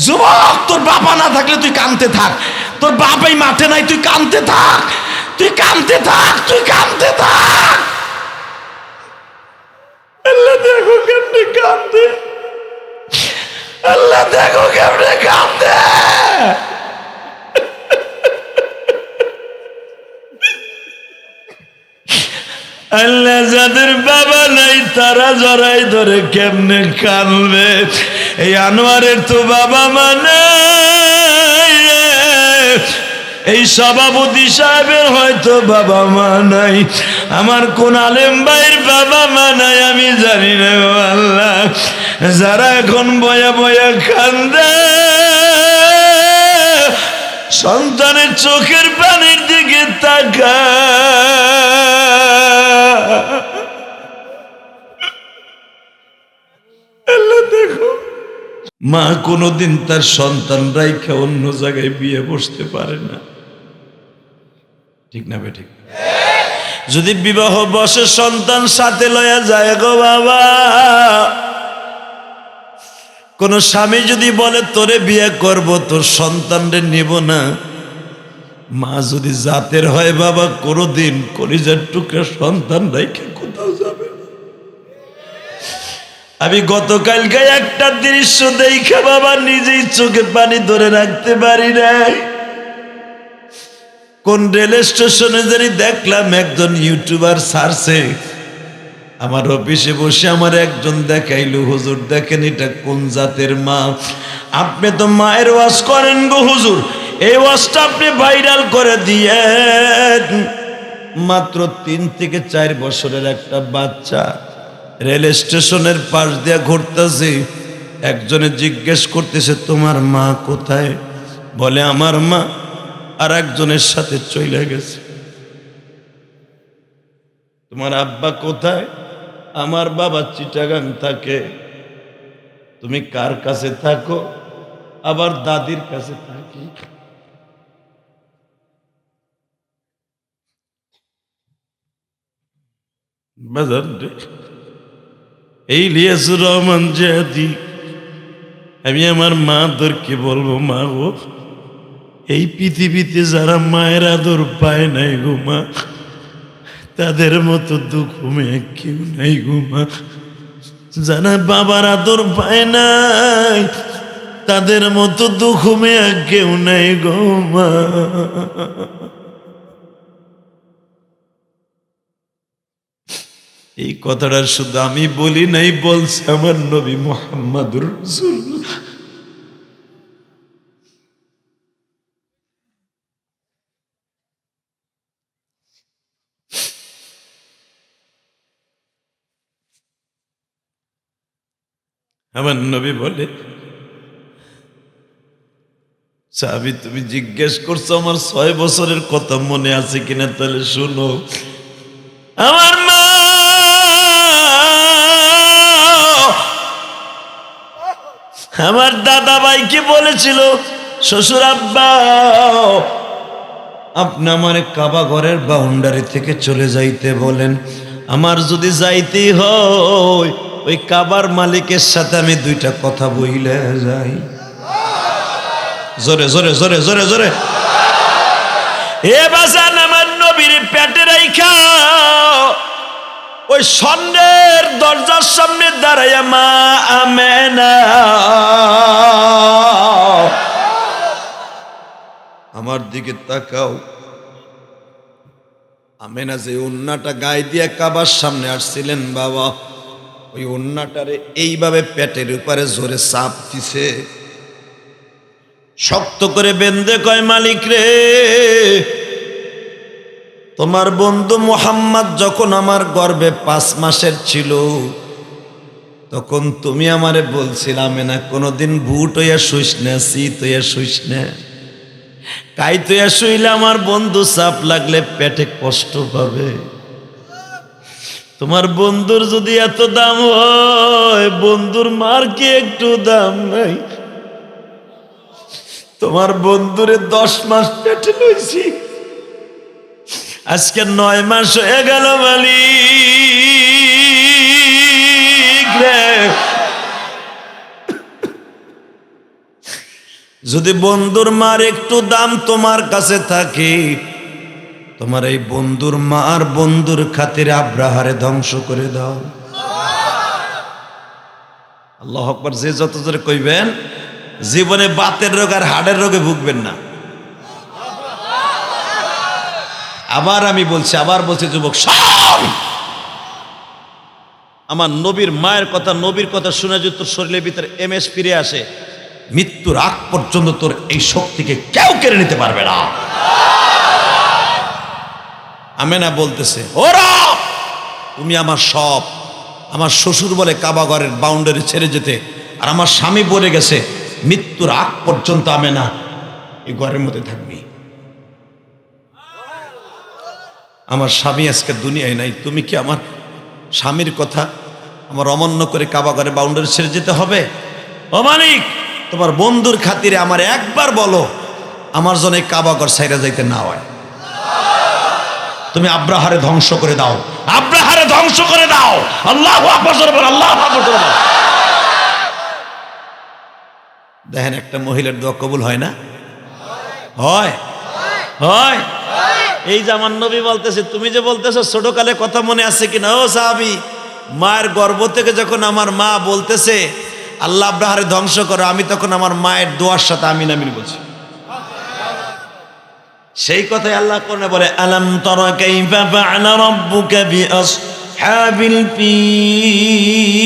যুবক, তোর বাবা না থাকলে তুই কাঁদতে থাক। তোর বাবাই মাঠে নাই, তুই কাঁদতে থাক, তুই কাঁদতে থাক, তুই কাঁদতে থাক। আল্লাহ দেখো কেমনে কাঁদে, আল্লাহ দেখো কেমনে কাঁদে। আল্লাহ যাদের বাবা নাই তারা জড়াই ধরে কেমনে কাঁদবে। এই আনোয়ারের তো বাবা মা নাই, এই সভাপতি সাহেবের হয়তো বাবা মা নাই, আমার কোন আলেম ভাইয়ের বাবা মা নাই আমি জানি না গো আল্লাহ। যারা এখন বয়া বয়া কান্দে, সন্তানের চোখের পানির দিকে তাকায়, আল্লাহ দেখো। মা কোনোদিন তার সন্তান রাইখা অন্য জায়গায় বিয়ে বসতে পারে না, ঠিক না বেঠিক? যদি বিবাহ বসে সন্তান সাথে লয়া যায় গো বাবা। কোন স্বামী যদি বলে তোরে বিয়ে করব, তোর সন্তানরে নিব না, মা যদি জাতের হয় বাবা, কোনদিন কলিজার টুকরা সন্তান রাইখা কোথাও যাবে না। আমি গতকালকে একটা দৃশ্য দেখে বাবা নিজেই চোখে পানি ধরে রাখতে পারি নাই। কোন রেল স্টেশনে জানি দেখলাম একজন ইউটিউবার ছাড়ছে, আমার অফিসে বসে আমার একজন দেখাইলো, হুজুর দেখেন এটা কোন জাতের মা। আপনি তো মায়ের ওয়াজ করেন গো হুজুর, এই ওয়াজটা আপনি ভাইরাল করে দিয়েন। মাত্র 3 থেকে 4 বছরের একটা বাচ্চা রেল স্টেশনের পাশ দিয়ে ঘুরতেছে, একজনে জিজ্ঞেস করতেছে তোমার মা কোথায়? বলে আমার মা আর একজনের সাথে চলে গেছে। তোমার আব্বা কোথায়? আমার বাবা চিটাগাং থাকে। তুমি কার কাছে থাকো? আবার দাদির কাছে থাকি। এই ইলিয়াসুর রহমান জিহাদি, আমি আমার মাদেরকে বলবো, মা গো, এই পৃথিবীতে যারা মায়ের আদর পায় নাই গো মা, তাদের মতো দুঃখ মেয়ে কেউ নাই গো মা। যারা বাবার আদর পায় নাই তাদের মতো দুঃখ মেয়ে কেউ নাই গো মা। এই কথাটা শুধু আমি বলি নাই, বলছে আমার নবী মুহাম্মদুর রাসূলুল্লাহ। আমার নবী বলে, সাহাবী তুমি জিজ্ঞেস করছো আমার 6 বছরের কথা মনে আছে কিনা, তাহলে শুনো। আমার মা আমার দাদা ভাইকে বলেছিল, শ্বশুর আব্বা আপনি আমার কাবা ঘরের বাউন্ডারি থেকে চলে যাইতে বলেন, আমার যদি যাইতেই হয় ওই কাবার মালিকের সাথে আমি 2টা কথা বইলে যাই। জোরে জোরে জোরে জোরে জোরে। এ বাজান আমার নবীর পেটে রাইখা ওই স্বর্ণের দরজার সামনে দাঁড়াইয়া মা আমেনা আমার দিকে তাকাও। আমেনা যে ওন্নাটা গায়ে দিয়ে কাবার সামনে আসছিলেন বাবা, ওই ওন্নাটারে এইভাবে পেটের উপরে জোরে চাপ দিছে, শক্ত করে বেঁধে কয়, মালিক রে, তোমার বন্ধু মুহাম্মদ যখন আমার গর্ভে 5 মাসের ছিল তখন তুমি আমারে বলছিলাম না কোনোদিন বুট হইয়া শুইস না, শীত হইয়া শুইস না, কাইত হইয়া শুইলে আমার বন্ধু চাপ লাগলে পেটে কষ্ট পাবে। তোমার বন্ধুর যদি এত দাম হয়, বন্ধুর মার কি একটু দাম নাই? তোমার বন্ধুরে 10 মাস পেটে লইছি, আজকে 9 মাস হয়ে গেল মালিক রে। যদি বন্ধুর মার একটু দাম তোমার কাছে থাকে, তোমার এই বন্ধুর মা আর বন্ধুর খাতিরে আব্রাহারে ধ্বংস করে দাও। আল্লাহু আকবার। যে যত জোরে কইবেন, জীবনে বাতের রোগ আর হাড়ের রোগে ভুগবেন না। আবার বলছি যুবক সব, আমার নবীর মায়ের কথা, নবীর কথা শুনে যদি তোর শরীরের ভিতরে এমএস ফিরে আসে, মৃত্যুর আগ পর্যন্ত তোর এই শক্তিকে কেউ কেড়ে নিতে পারবে না। আমেনা বলতেছে, ওরা তুমি আমার সব। আমার শ্বশুর বলে কাবা ঘরের বাউন্ডারি ছেড়ে যেতে, আর আমার স্বামী বলে গেছে মৃত্যুর আগ পর্যন্ত আমেনা এই ঘরের মধ্যে থাকবি। আমার স্বামী আজকে দুনিয়ায় নাই, তুমি কি আমার স্বামীর কথা আমার অমান্য করে কাবা ঘরে বাউন্ডারি ছেড়ে যেতে হবে? ও মালিক, তোমার বন্ধুর খাতিরে আমার একবার বলো, আমার জন্য কাবা ঘর ছাইরা যাইতে না হয়। তুমি আব্রাহারে ধ্বংস করে দাও, আব্রাহারে ধ্বংস করে দাও। আল্লাহু আকবার, আল্লাহু আকবার। দেখেন, একটা মহিলার দোয়া কবুল হয় না? হয় হয়। এই যে আমার নবী বলতেছে, তুমি যে বলতেছো ছোটকালে কথা মনে আছে কিনা? ও সাহাবী, মায়ের গর্ভ থেকে যখন আমার মা বলতেছে আল্লাহ আব্রাহারে ধ্বংস করো, আমি তখন আমার মায়ের দোয়ার সাথে আমিন আমিন বলছি। সেই কথাই আল্লাহ কোরআনে বলে, আলাম তারা কাইফা ফাআলা রাব্বুকা বিআসহাবিল ফিল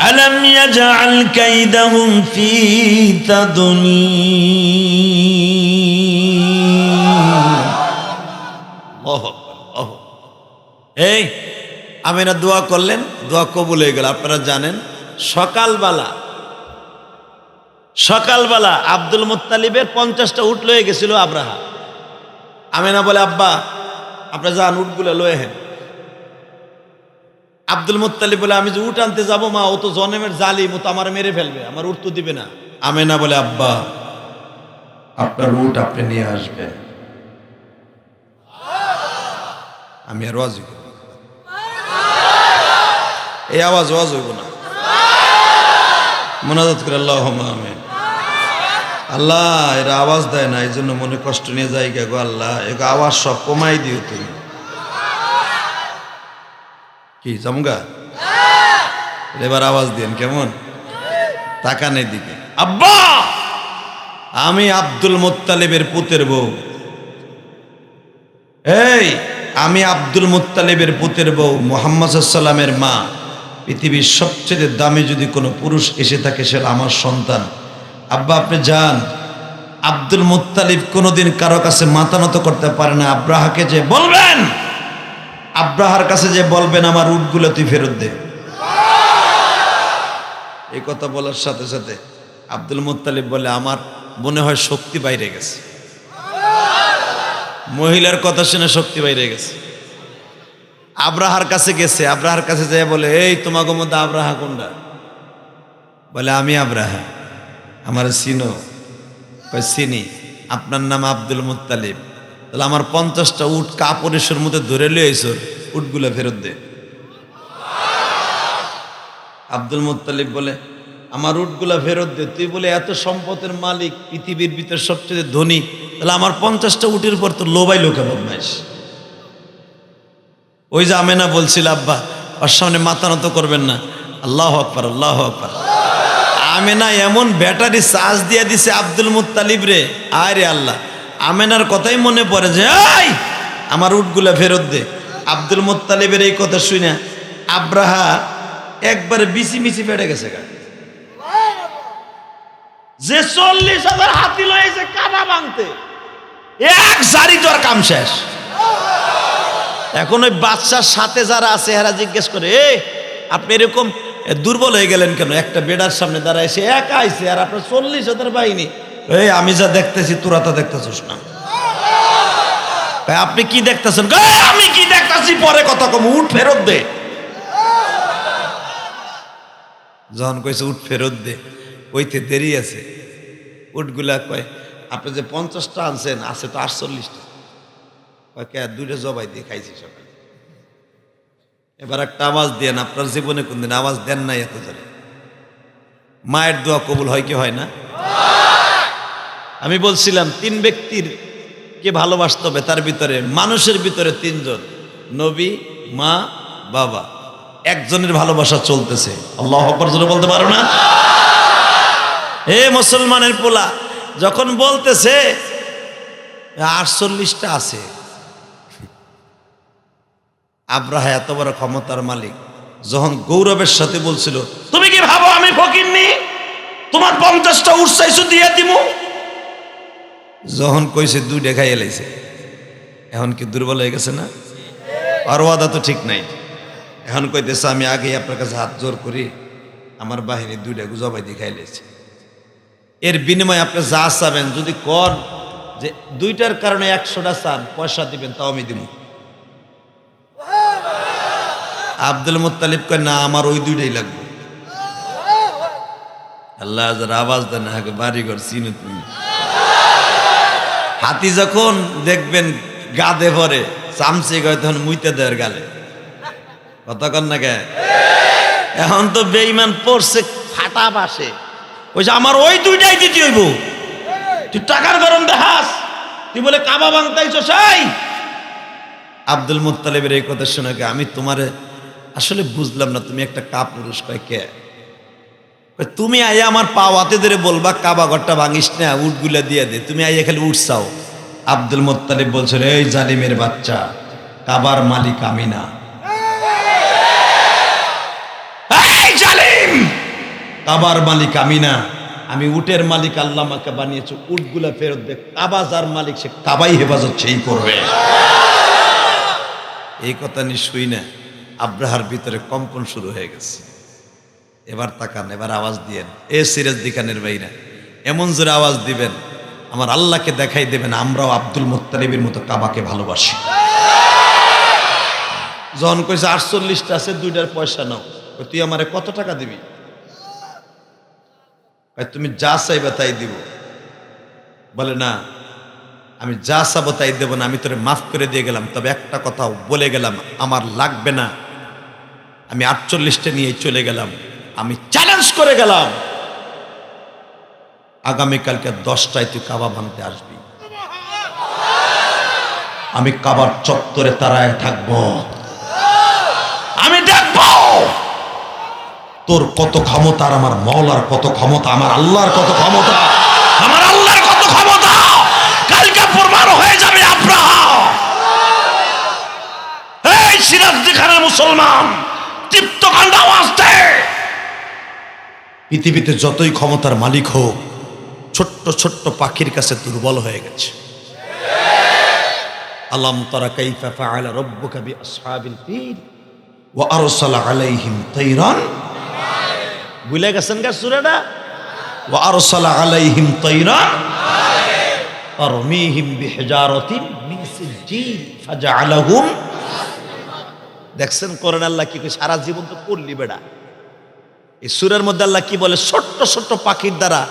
আলাম ইয়াজআল কাইদাহুম ফি তাদলীল। এই আমিনা দোয়া করলেন, দোয়া কবুল হয়ে গেল। আপনারা জানেন, সকালবেলা আব্দুল মুত্তালিবের 50টা উট লয়ে গেছিল আব্রাহা। আমিনা বলে, আব্বা আপনারা যান, উটগুলো লয়ে হেন। আব্দুল মুত্তালিব বলে, আমি যে উট আনতে যাবো মা, ও তো জনমের জালিম, ও তো আমার মেরে ফেলবে, আমার উট তো দিবে না। আমিনা বলে, আব্বা আপনার উট আপনি নিয়ে আসবেন, আমি আর ওয়াজ করব। এই আওয়াজ হইব না, মুনাজাত করে আল্লাহুম্মা আমিন। আল্লাহ এরা আওয়াজ দেয় না, এই জন্য মনে কষ্ট নিয়ে যাই গো। আল্লাহ এগো আওয়াজ সব কমাই দিও তুমি। কি জামগা? এবার আওয়াজ দিন কেমন, তাকানের দিকে। আব্বা আমি আব্দুল মুত্তালিবের পুতের বউ, এই আমি আব্দুল মুত্তালিবের পুতের বউ, মুহাম্মদ সাল্লাল্লাহু আলাইহি ওয়াসাল্লামের মা। পৃথিবীর সবচেয়ে দামি যদি কোনো পুরুষ এসে থাকে, সেটা আমার সন্তান। আব্বা আপনি যান। আব্দুল মুত্তালিব কোনোদিন কারো কাছে মাথা নত করতে পারে না। আব্রাহাকে যে বলবেন, আব্রাহার কাছে যে বলবেন আমার উটগুলো তুই ফেরত দে। এই কথা বলার সাথে সাথে আব্দুল মুত্তালিব বলে, আমার মনে হয় শক্তি বাইরে গেছে। মহিলার কথা শুনে শক্তি বাইরে গেছে। আব্রাহার কাছে গেছে, আব্রাহার কাছে যায় বলে, এই তোমাকে মধ্যে আব্রাহা কোনটা? বলে, আমি আব্রাহা। আমার চিনো? চিনি। আপনার নাম আব্দুল মুত্তালিব। তাহলে আমার 50টা উট কাপড়ের মধ্যে ধরে লিয়েছ, উটগুলো ফেরত দে। আব্দুল মুত্তালিব বলে, আমার উটগুলা ফেরত দে। তুই বলে এত সম্পদের মালিক, পৃথিবীর ভিতর সবচেয়ে ধনী, তাহলে আমার 50টা উটের পর তো লোভাই লোকে বদমাইশ। ওই যে আমেনা বলছিল, আব্বা ওর সামনে মাথা নত করবেন না। আল্লাহু আকবার, আল্লাহু আকবার। আমেনা এমন ব্যাটারি চার্জ দিয়ে দিছে আব্দুল মুত্তালিব রে, আরে আল্লাহ। আমেনার কথাই মনে পড়ে যে, এই আমার উটগুলা ফেরত দে। আব্দুল মুত্তালিবের এই কথা শুনে আব্রাহা একবারে বিচি মিচি ফেটে গেছে। যে 40,000 হাতি লয়েছে কাবা ভাঙতে, এক জারি তোর কাম শেষ। এখন ওই বাচ্চার সাথে যারা আছে এরা জিজ্ঞেস করে, আপনি এরকম দুর্বল হয়ে গেলেন কেন? একটা বেড়ার সামনে দাঁড়ায় সে একা আইছে, আর আপনার 40,000 বাহিনী। আমি যা দেখতেছি তোরা তা দেখতেছিস না। আপনি কি দেখতেছেন? আমি কি দেখতেছি পরে কথা কম, উঠ ফেরত দে। যখন কইছে উঠ ফেরত দে, ওইতে দেরি আছে। উটগুলা কয়, আপনি যে 50টা আনছেন, আছে তো 48টা। দুইটা জবাই দিয়ে খাইছি সকালে। এবার একটা আওয়াজ দেন, আপনার জীবনে কোনদিন আওয়াজ দেন নাই এত জোরে? মায়ের দোয়া কবুল হয় কি হয় না? আমি বলছিলাম 3 ব্যক্তির কে ভালোবাসতে হবে, তার ভিতরে মানুষের ভিতরে 3 জন, নবী, মা, বাবা। একজনের ভালোবাসা চলতেছে, আল্লাহু আকবার জোরে বলতে পারো না? এ মুসলমানের পোলা যখন বলতেছে 48টা আছে, আব্রাহা এত বড় ক্ষমতার মালিক, যখন গৌরবের সাথে বলছিল তুমি কি ভাবো আমি ফকিরনি, তোমার 50টা উট চাইছো দিয়ে দিমু, যখন কইছে 2টা খাইয়ে লাইছে, এখন কি দুর্বল হয়ে গেছে না? আর ওয়াদা তো ঠিক নাই। এখন কইতেছে আমি আগে আপনার কাছে হাত জোর করি, আমার বাহিনী 2টা জবাই দিয়ে খাই লাইছে, এর বিনিময়ে আপনি যা চাবেন, যদি কর যে 2টার কারণে 100টা চান পয়সা দিবেন, তাও আমি দিব। আব্দুল মুত্তালিব কয় না, আমার ওই 2টাই লাগবে। আল্লাহ যারা আওয়াজ দেন না, বাড়িঘর চিনো তুমি। হাতি যখন দেখবেন গাদে ভরে চামচে গয়, তখন মুইতে দেয় গালে, কথা কন না কে? এখন তো বেঈমান পড়ছে ফাটা বাসে, ওই যে আমার ওই 2টাই দিতে হইব, তুই টাকার গরম দেখাস, তুই বলে কাবা ভাঙতাইছ সাই। আব্দুল মুত্তালিবের এই কথা শুনে আমি তোমারে আসলে বুঝলাম না, তুমি একটা কাপুরুষ। কয় কে? তুমি আইয়া আমার পাওয়াতে ধরে বলবা কাবা ঘরটা ভাঙিস না, উটগুলা দিয়ে দে, তুমি আইয়া খালি উঠ চাও। আব্দুল মুত্তালিব বলছিল এই জালিমের বাচ্চা, কাবার মালিক আমি না। এই জালিম, কাবার মালিক আমি না, আমি উটের মালিক, আল্লাহ আমাকে বানিয়েছে, উটগুলা ফেরত দে, কাবা যার মালিক সে কাবাই হেফাজত সেই করবে। এই কথা নিয়ে শুই না, আব্রাহার ভিতরে কম্পন শুরু হয়ে গেছে। এবার তাকান, এবার আওয়াজ দিয়েন, এ সিরাজ দিখানের বাইরা এমন জোরে আওয়াজ দিবেন, আমার আল্লাহকে দেখাই দেবেন আমরাও আব্দুল মুত্তালিবের মতো কাবাকে ভালোবাসি। যখন কইছে 48টা আছে, 2টার পয়সা নাও, তুই আমারে কত টাকা দিবি? তুমি যা চাইবে তাই দিব। বলে না, আমি যা চাবো তাই দেব না, আমি তোরে মাফ করে দিয়ে গেলাম, তবে একটা কথা বলে গেলাম, আমার লাগবে না, আমি 48টা নিয়ে চলে গেলাম। আমি চ্যালেঞ্জ করে গেলাম, আগামীকালকে 10টায় তুই কাবা ভাঙতে আসবি, আমি কাবার চত্বরে তারায় থাকবো, আমি দেখব তোর কত ক্ষমতা, আর আমার মওলার কত ক্ষমতা, আমার আল্লাহর কত ক্ষমতা, আমার আল্লাহর কত ক্ষমতা, কালকে প্রমাণ হয়ে যাবে। আব্রাহা, এই সিরাজদিখানের মুসলমান, তৃপ্ত কান্ড আওয়াজ দে। পৃথিবীতে যতই ক্ষমতার মালিক হোক, ছোট্ট ছোট্ট পাখির কাছে দুর্বল হয়ে গেছে। আলাম তারা কাইফা ফাআলা রাব্বুকা বিআসহাবিল ফিল ওয়া আরসালা আলাইহিম তাইরান, ভুলে গেছেন গা সূরাটা? ওয়া আরসালা আলাইহিম তাইরান তারমিহিম বিহিজারাতিন মিন সিজ্জিল ফাজআলাহুম। দেখছেন কোরআন আল্লাহ কি কই, সারা জীবন তো পড়লি বেড়া। এই সূরার মধ্যে আল্লাহ কি বলে, ছোট্ট ছোট্ট পাখির দ্বারা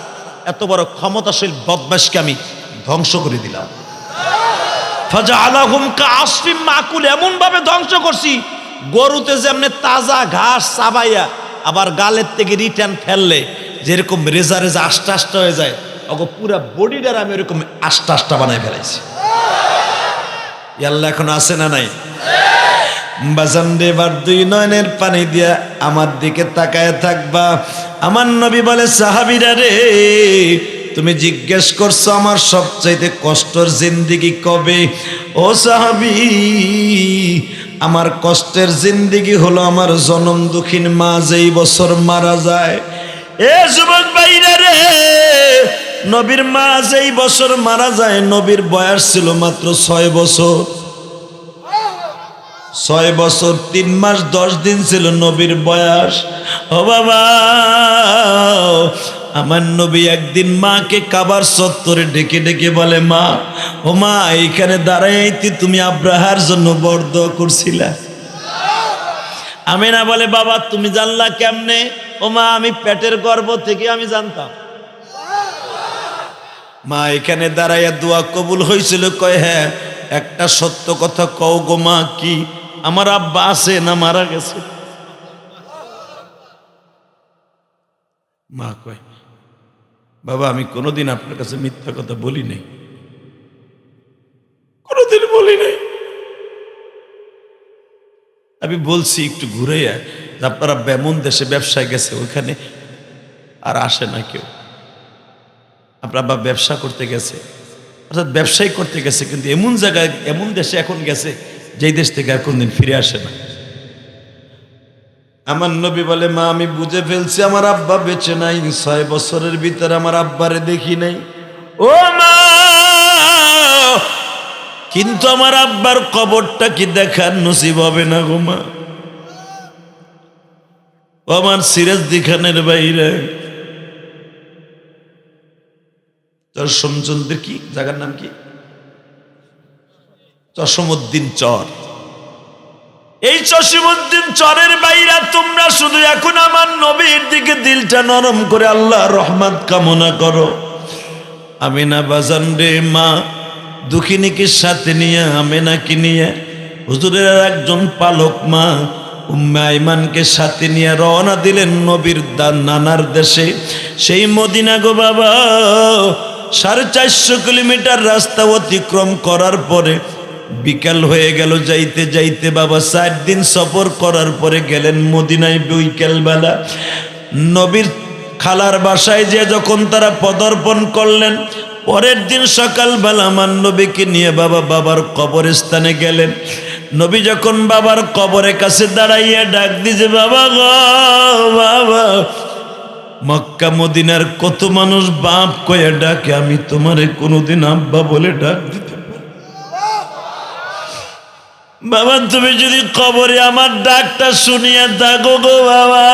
এত বড় ক্ষমতাশীল বদমাশকে আমি ধ্বংস করে দিলাম। ফাজআলাহুম কাআসফিম মাকুল, এমন ভাবে ধ্বংস করছি, গরুতে যেমনে তাজা ঘাস চাবাইয়া আবার গালের থেকে রিটার্ন ফেললে যেরকম রেজা রেজা আস্টা আস্টা হয়ে যায়, ওগো পুরা বডিটার আমি এরকম আস্টা আস্টা বানাই ফেলাইছি। আল্লাহ এখন আছে না নাই? বাজান রে, এবার 2 নয়নের পানি দিয়া আমার দিকে তাকায় থাকবা। আমার নবী বলে সাহাবীরা রে, তুমি জিজ্ঞেস করছো আমার সবচাইতে কষ্টের জিন্দেগি কবে? ও সাহাবী, আমার কষ্টের জিন্দেগি হলো আমার জনম দুঃখিন মা যেই বছর মারা যায়। এ যুবক ভাইরা রে, নবীর মা যেই বছর মারা যায়, নবীর বয়স ছিল মাত্র 6 বছর। 6 বছর 3 মাস 10 দিন ছিল নবীর বয়স। ও বাবা, আমার নবী একদিন মাকে কাবার চত্বরে ডেকে ডেকে বলে, মা, ও মা, এইখানে দাঁড়াইতে তুমি আব্রাহার জন্য বরদ করছিলা। আমিনা বলে, বাবা তুমি জানলা কেমনে? ও মা, আমি পেটের গর্ভ থেকে আমি জানতাম। মা এখানে দাঁড়াইয়া দোয়া কবুল হয়েছিল? কয় হ্যাঁ। একটা সত্য কথা কও গো মা, কি? আমার আব্বা আছে না মারা গেছে? মা কয়, বাবা আমি কোনোদিন আপনার কাছে মিথ্যা কথা বলি নাই, কোনোদিন বলি নাই। আমি বলছি একটু ঘুরে আপনারা বেমন দেশে ব্যবসায় গেছে, ওইখানে আর আসে না কেউ। আপনার বাবা ব্যবসা করতে গেছে, অর্থাৎ ব্যবসায়ী করতে গেছে, কিন্তু এমন জায়গায় এমন দেশে এখন গেছে যেই দেশ থেকে আর কোনদিন ফিরে আসে না। আমার নবী বলে, মা আমি বুঝে ফেলছি আমার আব্বা বেঁচে নাই, 6 বছরের ভিতরে আমার আব্বারে দেখি নাই। ও মা, কিন্তু আমার আব্বার কবরটা কি দেখার নসিব হবে না গো মা? আমার সিরাজদি খানের বাইরে তোর সমচন্দ্রের কি জায়গার নাম কি, চশমউদ্দিন চর। এই চশমউদ্দিন চরের বাইরা তোমরা শুধু এখন আমার নবীর দিকে দিলটা নরম করে আল্লাহ রহমত কামনা করো। আমিনা বাজান রে, মা দুঃখিনীকে সাথে নিয়ে, আমেনাকে নিয়ে হুজুরের একজন পালক মা উম্মে আইমানকে সাথে নিয়ে রওনা দিলেন নবীর নানার দেশে, সেই মদিনা গো বাবা। 450 কিলোমিটার রাস্তা অতিক্রম করার পরে বিকাল হয়ে গেল। যাইতে যাইতে বাবা 4 দিন সফর করার পরে গেলেন মদিনায় বিকেল বেলা। নবীর খালার বাসায় যে যখন তারা পদার্পণ করলেন, পরের দিন সকালবেলা আমার নবীকে নিয়ে বাবার কবরস্থানে গেলেন। নবী যখন বাবার কবরের কাছে দাঁড়াইয়া ডাক দিছে, বাবা গো বাবা। মক্কা মদিনার কত মানুষ বাপ কয়ে ডাকে, আমি তোমারে কোনোদিন আব্বা বলে ডাক দিতে পারি? বাবা তুমি যদি কবরে আমার ডাকটা শুনিয়া থাকো গো বাবা,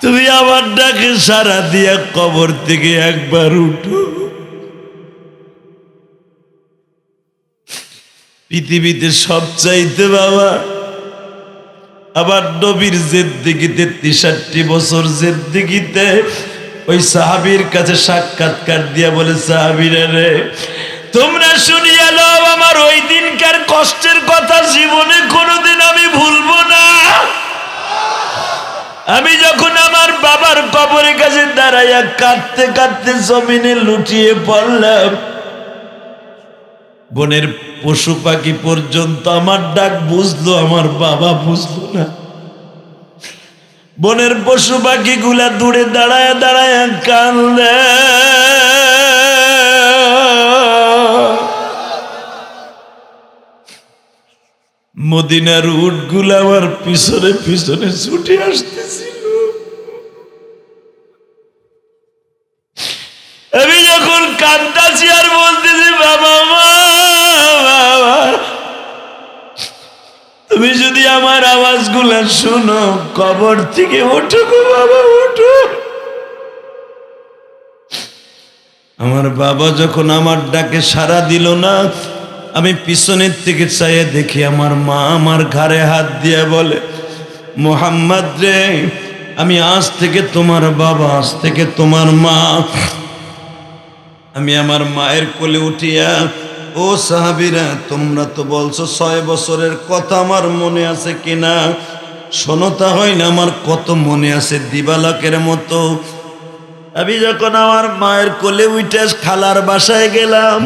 তুমি আমার ডাকে সারা দিয়া কবর থেকে একবার উঠো। পৃথিবীতে সবচাইতে বাবা আবার নবীর জিন্দেগিতে 63 বছর জিন্দেগিতে ওই সাহাবীর কাছে সাক্ষাৎকার দিয়া বলে, সাহাবীরা রে তোমরা শুনিয়া লও, আমার ওই দিনকার কষ্টের কথা জীবনে কোনোদিন আমি ভুলবো না। আমি যখন আমার বাবার কবরের কাছে দাঁড়াইয়া কাঁদতে কাঁদতে জমিনে লুটিয়ে পড়লাম, বনের পশু পাখি পর্যন্ত আমার ডাক বুঝলো, আমার বাবা বুঝলো না। বনের পশু পাখি গুলা দূরে দাঁড়ায় দাঁড়ায় কান্দে। মদিনার উট গুলা আমার পিছনে পিছনে ছুটে আসতেছিল। আমি যখন কান্দাছি আর বলতেছি, বাবা মা বাবা, তুমি যদি আমার আওয়াজগুলা শুনো, কবর থেকে ওঠো গো বাবা ওঠো। আমার বাবা যখন আমার ডাকে সাড়া দিল না, আমি পিছনের থেকে চাইয়ে দেখি আমার মা আমার ঘাড়ে হাত দিয়ে বলে, মোহাম্মদ রে আমি আজ থেকে তোমার বাবা, আজ থেকে তোমার মা। আমি আমার মায়ের কোলে উঠিয়া, ও সাহাবীরা তোমরা তো বলছো 6 বছরের কথা আমার মনে আছে কিনা, শোনো তাহলে আমার কত মনে আছে দিবালাকের মতো। আমি যখন আমার মায়ের কোলে উঠে খালার বাসায় গেলাম,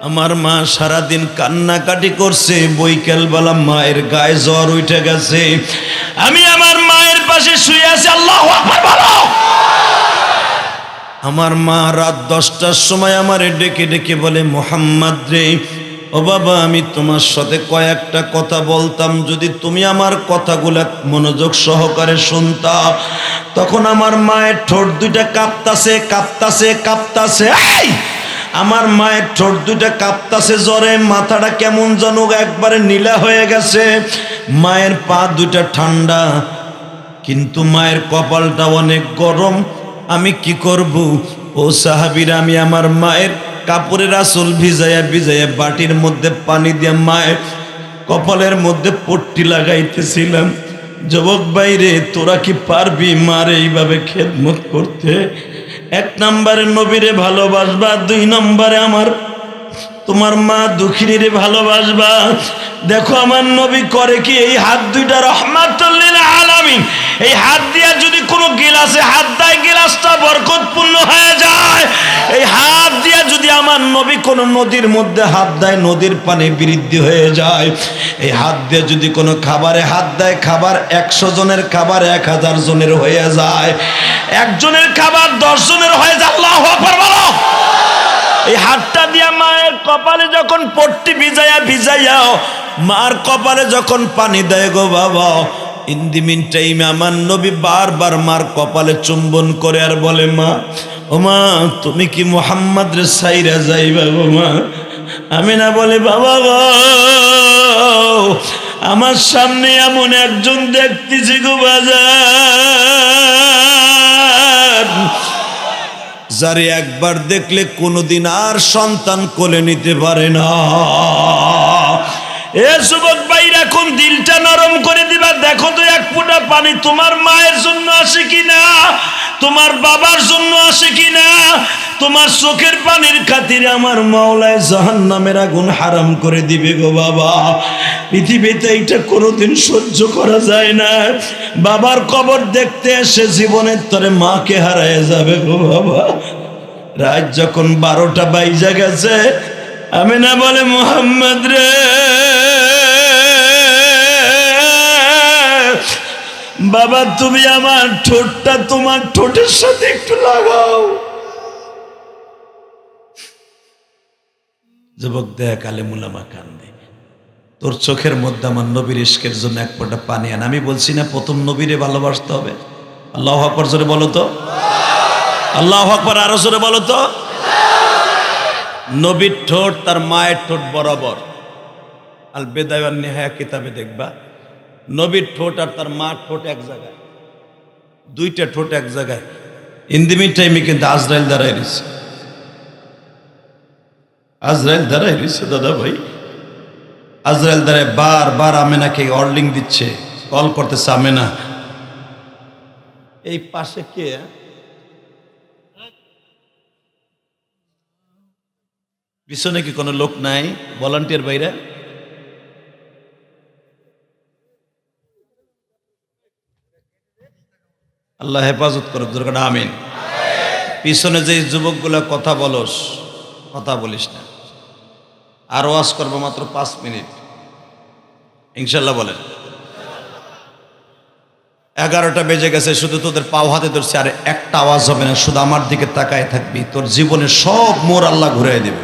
আমার মা সারাদিন কান্নাকাটি করছে। বৈকালবেলা মায়ের গায়ে জ্বর উঠে গেছে। আমি আমার মায়ের পাশে শুয়ে আছি, আল্লাহু আকবার বলো। আমার মা রাত 10টার সময় আমারে ডেকে ডেকে বলে, মোহাম্মদ রে ও বাবা, আমি তোমার সাথে কয়েকটা কথা বলতাম, যদি তুমি আমার কথাগুলা মনোযোগ সহকারে শুনতা। তখন আমার মায়ের ঠোঁট দুইটা কাঁপতাছে কাঁপতাছে কাঁপতাছে। আমার মায়ের ঠোঁট দুইটা কাঁপতাছে জ্বরে, মাথাটা কেমন যেন একবারে নীলা হয়ে গেছে। মায়ের পা দুইটা ঠান্ডা, কিন্তু মায়ের কপালটা অনেক গরম। আমি কি করব? ও সাহাবীরা, আমি আমার মায়ের কাপড়ের আঁচল ভিজাইয়া ভিজাইয়া বাটির মধ্যে পানি দিয়ে মায়ের কপালের মধ্যে পট্টি লাগাইতেছিলাম। যুবক ভাইরে, তোরা কি পারবি মার এইভাবে খেদমত করতে? 1 নম্বরে নবীরে ভালোবাসবা, 2 নম্বরে আমার তোমার মা দুঃখিনীর ভালোবাসবা। দেখো আমার নবী করে কি, এই হাত দুইটা রহমাতুল লিল আলামিন, এই হাত দিয়া যদি কোনো গিলাসে হাত দেয় গিলাসটা বরকতপূর্ণ হয়ে যায়। এই হাত দিয়া যদি আমার নবী কোনো নদীর মধ্যে হাত দেয় নদীর পানি বৃদ্ধি হয়ে যায়। এই হাত দিয়ে যদি কোনো খাবারে হাত দেয় খাবার 100 জনের খাবার 1000 জনের হয়ে যায়, একজনের খাবার 10 জনের হয়ে যায়। আল্লাহু আকবার বলো। এই হাতটা দিয়া মায়ের কপালে যখন পট্টি ভিজাইয়া মার কপালে যখন পানি দেয় গো বাবা, ইন দি মিন টাইমে আমার নবী বারবার মার কপালে চুম্বন করে আর বলে, মা ও মা তুমি কি মুহাম্মদ রে সাইরা যাইবা গো মা? আমিনা বলে, বাবা গো আমার সামনে এমন একজন দেখতেছি গো বাজার, যারে একবার দেখলে কোনোদিন আর সন্তান কোলে নিতে পারে না। এ যুবক ভাইরা, এখন দিলটা নরম করে দিবা। দেখো তো এক ফোঁটা পানি তোমার মায়ের জন্য আসে কিনা, তোমার বাবার জন্য আসে কিনা। তোমার চোখের পানির খাতিরে আমার মাওলায় জাহান্নামের আগুন হারাম করে দিবে গো বাবা। পৃথিবীতে এইটা কোনোদিন সহ্য করা যায় না। বাবার কবর দেখতে এসে জীবনের তরে মাকে হারায় যাবে গো বাবা। রাত যখন 12টা বাইজা গেছে, আমিনা বলে, মুহাম্মদ রে বাবা তুমি আমার ঠোঁটটা তোমার ঠোঁটের সাথে একটু লাগাও। যুবক দেখ আলেমুলামা কান্দে, তোর চোখের মধ্যে আমার নবীর ইশকের জন্য এক ফোঁটা পানি আন। আমি বলছি না প্রথম নবীরে ভালোবাসতে হবে? আল্লাহু আকবার জোরে বলো তো, আল্লাহু আকবার আরো জোরে বলো তো। নবীর ঠোঁট তার মায়ের ঠোঁট বরাবর। আল বেদায়া ওয়ান নিহায়া কিতাবে দেখবা নবীর ঠোঁট আর তার মার ঠোঁট এক জায়গায়, দুইটা ঠোঁট এক জায়গায়। ইন দি মিন টাইমে কিন্তু আজরাইল দাঁড়ায় রয়েছে, আজরাইল দাঁড়ায় রয়েছে দাদা ভাই। আজরাইল দাঁড়ায় বারবার আমেনাকে অর্লিং দিচ্ছে, কল করতেছে, আমেনা এই পাশে কে? পিছনে কি কোনো লোক নাই? ভলান্টিয়ার বাইরে আল্লাহ হেফাজত করুক, দরকার আমিন। পিছনে যে যুবকগুলা কথা বলস, কথা বলিস না। আর ওয়াজ করবো মাত্র 5 মিনিট ইনশাল্লাহ বলেন। 11টা বেজে গেছে, শুধু তোদের পাও হাতে ধরছে, আর একটা আওয়াজ হবে না, শুধু আমার দিকে তাকায় থাকবি, তোর জীবনের সব মোড় আল্লাহ ঘুরাই দেবে।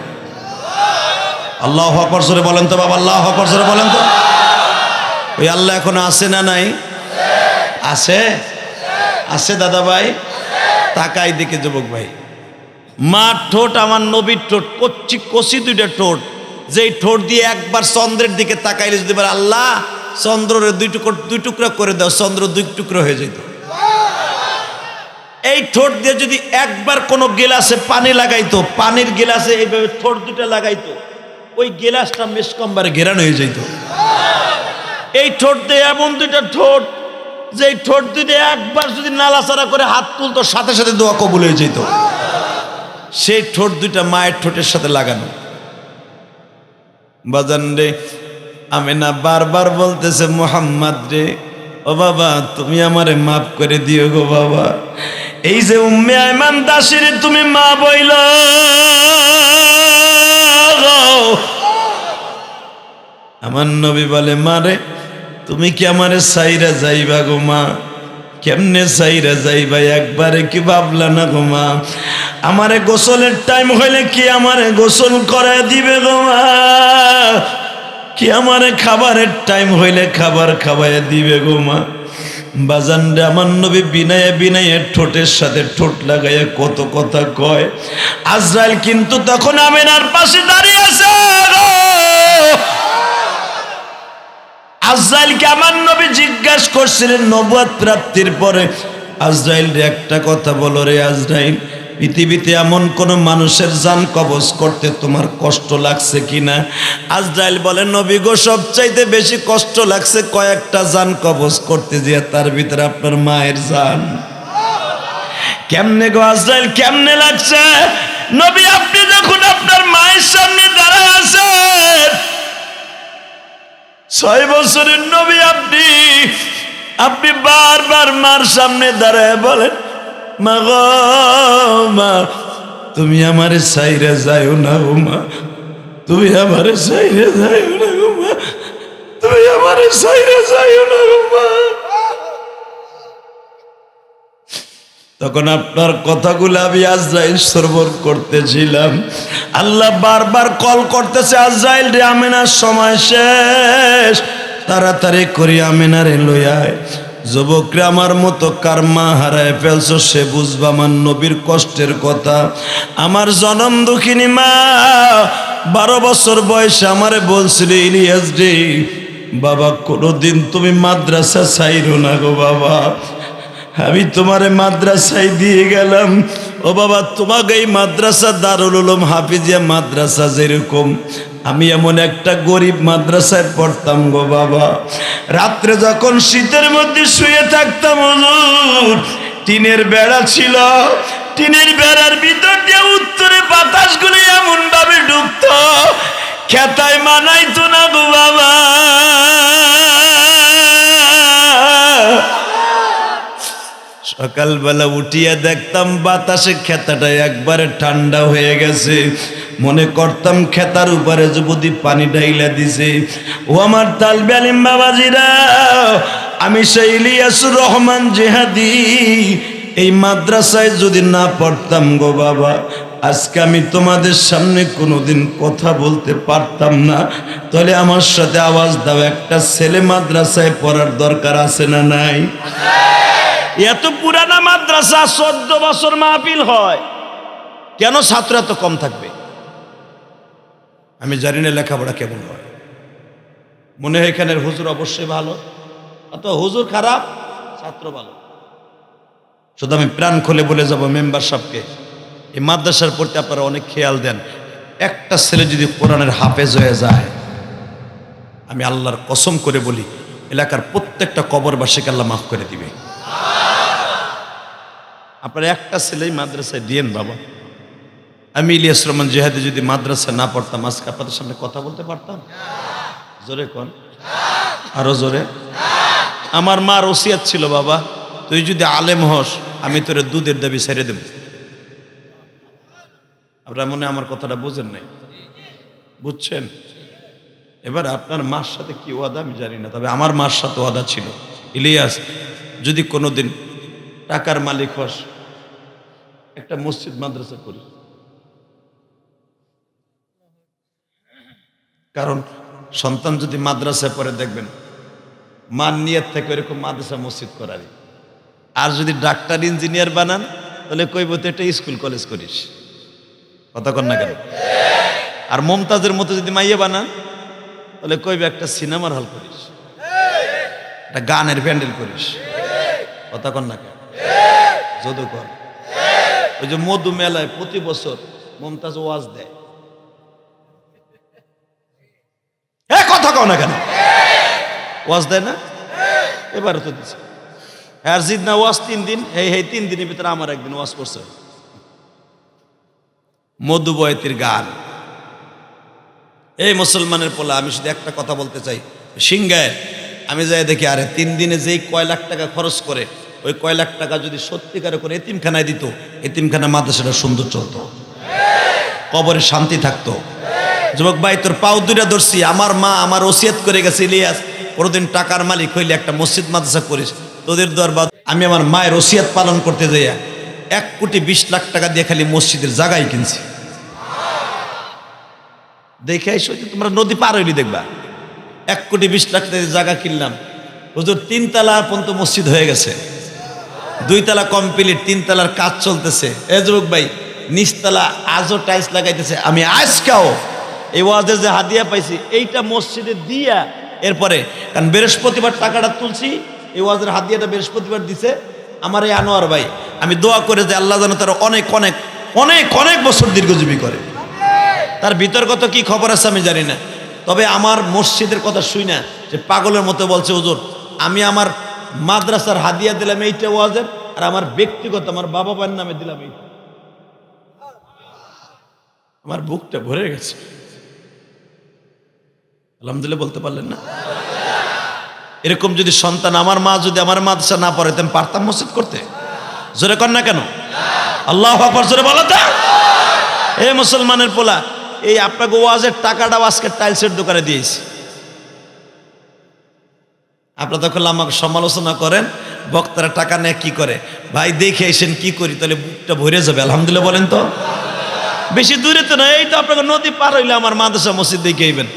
আল্লাহু আকবার জোরে বলেন তো বাবা, আল্লাহু আকবার জোরে বলেন তো। ওই আল্লাহ এখন আছে না নাই? আছে, আছে দাদা ভাই, তাকাই দিকে যুবক ভাই। মার ঠোঁট আমার নবীর ঠোঁট, কচি কচি দুইটা ঠোঁট, যেই ঠোঁট দিয়ে একবার চন্দ্রের দিকে তাকাইলে যদি বলে আল্লাহ চন্দ্রের দুই টুকরা করে দাও, চন্দ্র 2 টুকরা হয়ে যেত। এই ঠোঁট দিয়ে যদি একবার কোনো গিলাসে পানি লাগাইতো, পানির গিলাসে এইভাবে ঠোঁট দুটা লাগাইতো, ওই গিলাসটা মেশকম্বারে ঘেরানো হয়ে যেত। এই ঠোঁট দিয়ে এমন দুইটা ঠোঁট, যে ঠোঁট দুটো একবার যদি নাড়াচাড়া করে হাত তুলতো সাথে সাথে দোয়া কবুল হয়ে যেত। সেই ঠোঁট দুইটা মায়ের ঠোঁটের সাথে লাগানো। বাজান রে, আমেনা বারবার বলতেছে, মুহাম্মদ রে ও বাবা তুমি আমারে মাফ করে দিও গো বাবা। এই যে উম্মে আয়মান দাসীরে তুমি মা বইল, আমার নবী বলে, মারে তুমি কি আমারে সাইরা যাইবা গো মা? কেমনে সাইরা যাইবা, একবারে কি ভাবলা না গো মা? আমারে গোসলের টাইম হইলে কি আমারে গোসল করে দিবে গো মা? কি আমারে খাবারের টাইম হইলে খাবার খাওয়াইয়া দিবে গো মা? বাজান রে, আমার নবী বিনায়ে বিনায়ে ঠোঁটের সাথে ঠোঁট লাগাইয়া কত কথা কয়। আজরাইল কিন্তু তখন আমেনার পাশে দাঁড়িয়ে আছে গো। আজরাইলকে আমার নবী জিজ্ঞাসা করছিলেন নবুয়ত প্রাপ্তির পরে, আজরাইল রে একটা কথা বলো রে আজরাইল, পৃথিবীতে এমন কোন মানুষের জান কবজ করতে তোমার কষ্ট লাগছে কিনা? আজরাইল বলে, নবী গো সবচাইতে বেশি কষ্ট লাগছে কয়েকটা জান কবজ করতে গিয়ে, তার ভিতরে আপনার মায়ের জান। কেমনে গো আজরাইল, কেমনে লাগছে? নবী আপনি যখন আপনার মায়ের সামনে দাঁড়ায় আছেন, 6 বছরের নবী আপনি আপনি বারবার মার সামনে দাঁড়ায় বলেন, মা গো মা, তুমি আমারে ছাইরে যাইও না গো মা, তুমি আমারে ছাইরে যাইও না গো মা, তুমি আমারে ছাইরে যাইও না গো মা। তখন আপনার কথাগুলো আমি আজরাইল শ্রবণ করতেছিলাম। আল্লাহ বারবার কল করতেছে, আজরাইল রে, আমেনার সময় শেষ, তাড়াতাড়ি করি আমেনারে লইয়ায়। যুবকরে আমার মতো কার মা হারায় ফেলছো, সে বুঝবা আমার নবীর কষ্টের কথা। আমার জনম দুঃখিনী মা 12 বছর বয়সে আমারে বলছিল, ইলিয়াস রে বাবা, কোনোদিন তুমি মাদ্রাসা ছাইরো না গো বাবা, আমি তোমারে মাদ্রাসায় দিয়ে গেলাম। ও বাবা, তোমাকে এই মাদ্রাসা দারুল উলুম হাফিজিয়া মাদ্রাসা যেরকম, আমি এমন একটা গরিব মাদ্রাসায় পড়তাম গো বাবা। রাত্রে যখন শীতের মধ্যে শুয়ে থাকতাম হুজুর, টিনের বেড়া ছিল, টিনের বেড়ার ভিতর দিয়ে উত্তরে বাতাসগুলো এমন ভাবে ঢুকতো, খেতায় মানাইতো না গো বাবা। সকালবেলা উঠিয়া দেখতাম বাতাসে খেতাটা একবারে ঠান্ডা হয়ে গেছে, মনে করতাম খেতার উপরে যদি পানি ঢাইলা দিছে। ও আমার তালবে আলিম বাবাজিরা, আমি সেই ইলিয়াসুর রহমান জিহাদি এই মাদ্রাসায় যদি না পড়তাম গো বাবা, আজকে আমি তোমাদের সামনে কোনোদিন কথা বলতে পারতাম না। তাহলে আমার সাথে আওয়াজ দাও, একটা ছেলে মাদ্রাসায় পড়ার দরকার আছে না নাই? এত পুরানা মাদ্রাসা, 14 বছর মাহফিল হয়, কেন ছাত্র এত কম থাকবে? আমি জানি না লেখাপড়া কেমন হয়। মনে হয় এখানের হুজুর অবশ্যই ভালো, অত হুজুর খারাপ, ছাত্র ভালো। শুধু আমি প্রাণ খুলে বলে যাব মেম্বার সাহেবকে, এই মাদ্রাসার প্রতি আপনারা অনেক খেয়াল দেন। একটা ছেলে যদি কোরআনের হাফেজ হয়ে যায়, আমি আল্লাহর কসম করে বলি, এলাকার প্রত্যেকটা কবরবাসীকে আল্লাহ মাফ করে দিবে। আপনারা একটা ছেলেই মাদ্রাসায় দিয়েন বাবা। আমি ইলিয়াস রহমান জিহাদি যদি মাদ্রাসা না পড়তাম, আজকে আপনাদের সামনে কথা বলতে পারতাম? জোরে কোন, আরো জোরে। আমার মার ওসিয়াত ছিল, বাবা তুই যদি আলেম হস, আমি তোরে দুধের দাবি ছেড়ে দেব। আপনারা মনে আমার কথাটা বুঝেন নাই, বুঝছেন? এবার আপনার মার সাথে কি ওয়াদা আমি জানি না, তবে আমার মার সাথে ওয়াদা ছিল, ইলিয়াস যদি কোনোদিন টাকার মালিক হস, একটা মসজিদ মাদ্রাসা করি। কারণ সন্তান যদি মাদ্রাসায় পড়ে, দেখবেন মার নিয়ত থেকে এরকম মাদ্রাসা মসজিদ করারই। আর যদি ডাক্তার ইঞ্জিনিয়ার বানান, তাহলে কইব তো একটা স্কুল কলেজ করিস, কথা কন না কেন? আর মমতাজের মতো যদি মাইয়া বানান, তাহলে কইবে একটা সিনেমার হল করিস, একটা গানের প্যান্ডেল করিস, কথা কন না কেন? যদু কর। ওই যে মধু মেলায় প্রতি বছর মমতাজ ওয়াজ দেয়, কথা কও না কেন? ওয়াজ দেয় না? এবারে তো দিচ্ছে। আর জিদ না ওয়াজ 3 দিন, এই 3 দিনের ভিতরে আমার একদিন ওয়াজ করছে মধু বয়তির গান। এই মুসলমানের পোলা, আমি শুধু একটা কথা বলতে চাই, সিংগায় আমি যাই দেখি, আরে 3 দিনে যেই কয় লাখ টাকা খরচ করে, ওই কয় লাখ টাকা যদি সত্যিকারে করে এতিমখানায় দিত, এতিমখানা মাদ্রাসাটা সুন্দর চলতো, কবরে শান্তি থাকতো। যুবক ভাই, তোর পাও দুইটা ধরছি, আমার মা আমার ওসিয়ত করে গেছে, ইলিয়াস কোনোদিন টাকার মালিক হইলে একটা মসজিদ মাদ্রাসা করিস। তোদের দরবার আমি আমার মায়ের ওসিয়ত পালন করতে যাইয়া 1,20,00,000 টাকা দিয়ে খালি মসজিদের জায়গায় কিনছি। দেখে এসো, তোমরা নদী পার হইলি দেখবা, 1,20,00,000 টাকা জায়গা কিনলাম। হুজুর 3 তলা পর্যন্ত মসজিদ হয়ে গেছে, 2 তলা কমপ্লিট, 3 তলার কাজ চলতেছে। এ যুবক ভাই, নিচতলা আজও টাইলস লাগাইতেছে। আমি আজকাও এই ওয়াজের যে হাদিয়া পাইছি, এইটা মসজিদে দিয়া এরপরে, কারণ বৃহস্পতিবার টাকাটা তুলছি, এই ওয়াজের হাদিয়াটা বৃহস্পতিবার দিছে আমার এই আনোয়ার ভাই। আমি দোয়া করে যে আল্লাহ যেন তার অনেক অনেক অনেক অনেক বছর দীর্ঘজীবী করে। তার ভিতরগত কি খবর আছে আমি জানি না, তবে আমার মসজিদের কথা শুই না যে পাগলের মতো বলছে, হুজুর আমি আমার মাদ্রাসার হাদিয়া দিলাম এইটা ওয়াজের, আর আমার ব্যক্তিগত আমার বাবা ভাইয়ের নামে দিলাম এইটা। আমার বুকটা ভরে গেছে। আলহামদুলিল্লাহ বলতে পারলেন না? এরকম যদি সন্তান, আমার মা যদি আমার মাদ্রাসা না পড়ে, আমি পারতাম মসজিদ করতে? জোরে কর না কেন? আল্লাহু আকবার জোরে বলো তো। এই মুসলমানের পোলা, এই আপনাকে ওয়াজের টাকাটাও আজকে টাইলসের দোকানে দিয়েছি। আপনারা তখন আমাকে সমালোচনা করেন, বক্তারা টাকা নেয় কি করে। ভাই দেখে এসেন কি করি, তাহলে বুকটা ভরে যাবে। আলহামদুলিল্লাহ বলেন তো। বেশি দূরে তো না, এই তো আপনাকে নদী পার হইলে আমার মাদ্রাসা মসজিদ দেখে আইবেন।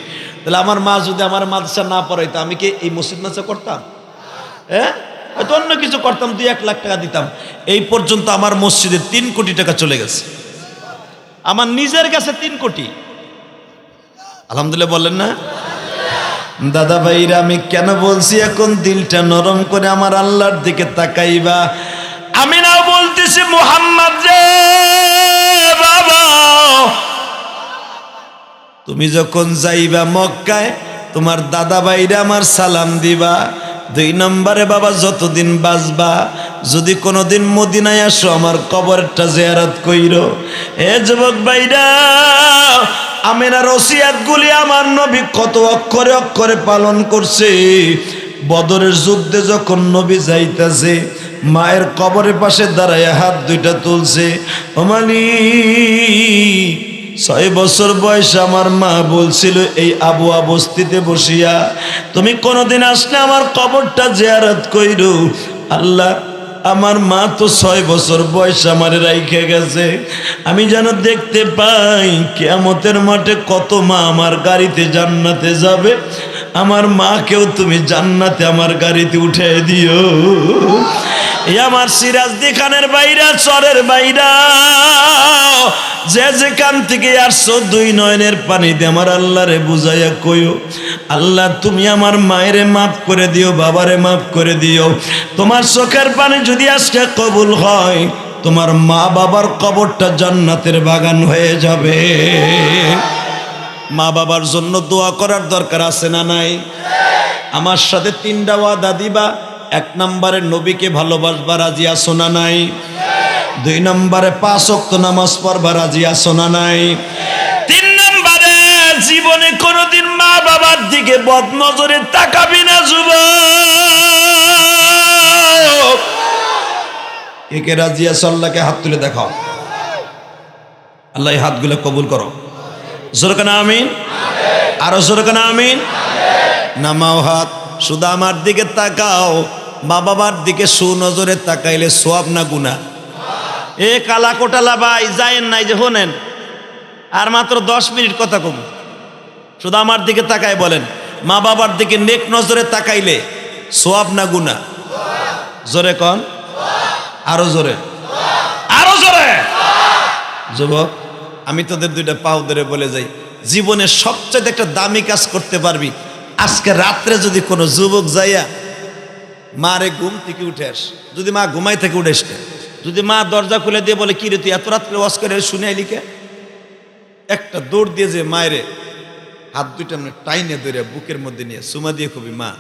তাহলে আমার মা যদি আমার মাদ্রাসা না পড়াইতো, আমি কি এই মসজিদ মাদ্রাসা করতাম? হ্যাঁ, হয়তো অন্য কিছু করতাম, 2-1 লাখ টাকা দিতাম। এই পর্যন্ত আমার মসজিদে 3 কোটি টাকা চলে গেছে, আমার নিজের কাছে 3 কোটি। আলহামদুলিল্লাহ বললেন না? দাদা ভাইরা, আমি কেন বলছি এখন দিলটা নরম করে আমার আল্লাহর দিকে তাকাইবা। আমি না বলতেছি মুহাম্মদ রে বাবা, তুমি যখন যাইবা মক্কায়, তোমার দাদা ভাইরা আমার সালাম দিবা। 2 নম্বরে বাবা, যতদিন বাঁচবা, যদি কোনোদিন মদিনায় আসো, আমার কবরটা জিয়ারত কইরো। এ যুবক ভাইরা, আমিনার ওসিয়াতগুলি আমার নবী কত অক্ষরে অক্ষরে পালন করছে। বদরের যুদ্ধে যখন নবী যাইতাছে, মায়ের কবরের পাশে দাঁড়ায় হাত 2টা তুলছে। ও মালিক, 6 বছর বয়স আমার মা বলছিল, এই আবুয়া বস্তিতে বসিয়া, তুমি কোনোদিন আসলে আমার কবরটা জিয়ারত কইরো। আল্লাহ, আমার মা তো 6 বছর বয়স আমারে রাইখে গেছে। আমি যেন দেখতে পাই কিয়ামতের মাঠে কত মা আমার গাড়িতে জান্নাতে যাবে। আমার মাকেও তুমি জান্নাতে আমার গাড়িতে উঠাই দিও। এই আমার সিরাজদি খানের বাইরা, চরের বাইরা, যে যেখান থেকে আসছো, 2 নয়নের পানিতে আমার আল্লাহরে বুঝাইয়া কইও, আল্লাহ তুমি আমার মায়েরে মাফ করে দিও, বাবারে মাফ করে দিও। তোমার চোখের পানি যদি আজকে কবুল হয়, তোমার মা বাবার কবরটা জান্নাতের বাগান হয়ে যাবে। মা বাবার জন্য দোয়া করার দরকার আছে না নাই? আমার সাথে 3টা ওয়াদা দিবা। 1 নম্বরে নবীকে ভালোবাসবা, রাজি আছো না নাই? 2 নম্বরে 5 ওয়াক্ত নামাজ পড়বা, রাজি আছো না নাই? 3 নম্বরে জীবনে কোনোদিন মা বাবার দিকে বদনজরে তাকাবি না যুবক। একে রাজি আছো? আল্লাহকে হাত তুলে দেখাও। আল্লাহ এই হাতগুলো কবুল করো। জোরে কেন আমিন? আরো জোরে কেন আমিন? নামাও হাত, শুধু আমার দিকে তাকাও। মা বাবার দিকে সুনজরে তাকাইলে সওয়াব না গুনাহ? এ কালা কোটালা ভাই, যায়েন নাই যে শোনেন, আর মাত্র 10 মিনিট কথা কম। শুধু আমার দিকে তাকায় বলেন, মা বাবার দিকে নেক নজরে তাকাইলে সওয়াব না গুনাহ? জোরে কন, আরো জোরে, আরো জোরে। যুবক, আমি তোদের 2টা পাও ধরে বলে যাই, জীবনের সবচেয়ে একটা দামি কাজ করতে পারবি, আজকে রাত্রে যদি কোনো যুবক যাইয়া মারে ঘুম থেকে উঠে আস, যদি মা ঘুমাই থেকে উঠে আসতে, যদি মা দরজা খুলে দিয়ে বলে, কি রে তুই এত রাত্রে ওয়াজ করে শুনে আইলি কে? একটা দৌড় দিয়ে যে মায়েরে হাত 2টা মানে টাইনে ধরে বুকের মধ্যে নিয়ে সুমা দিয়ে কবি, মা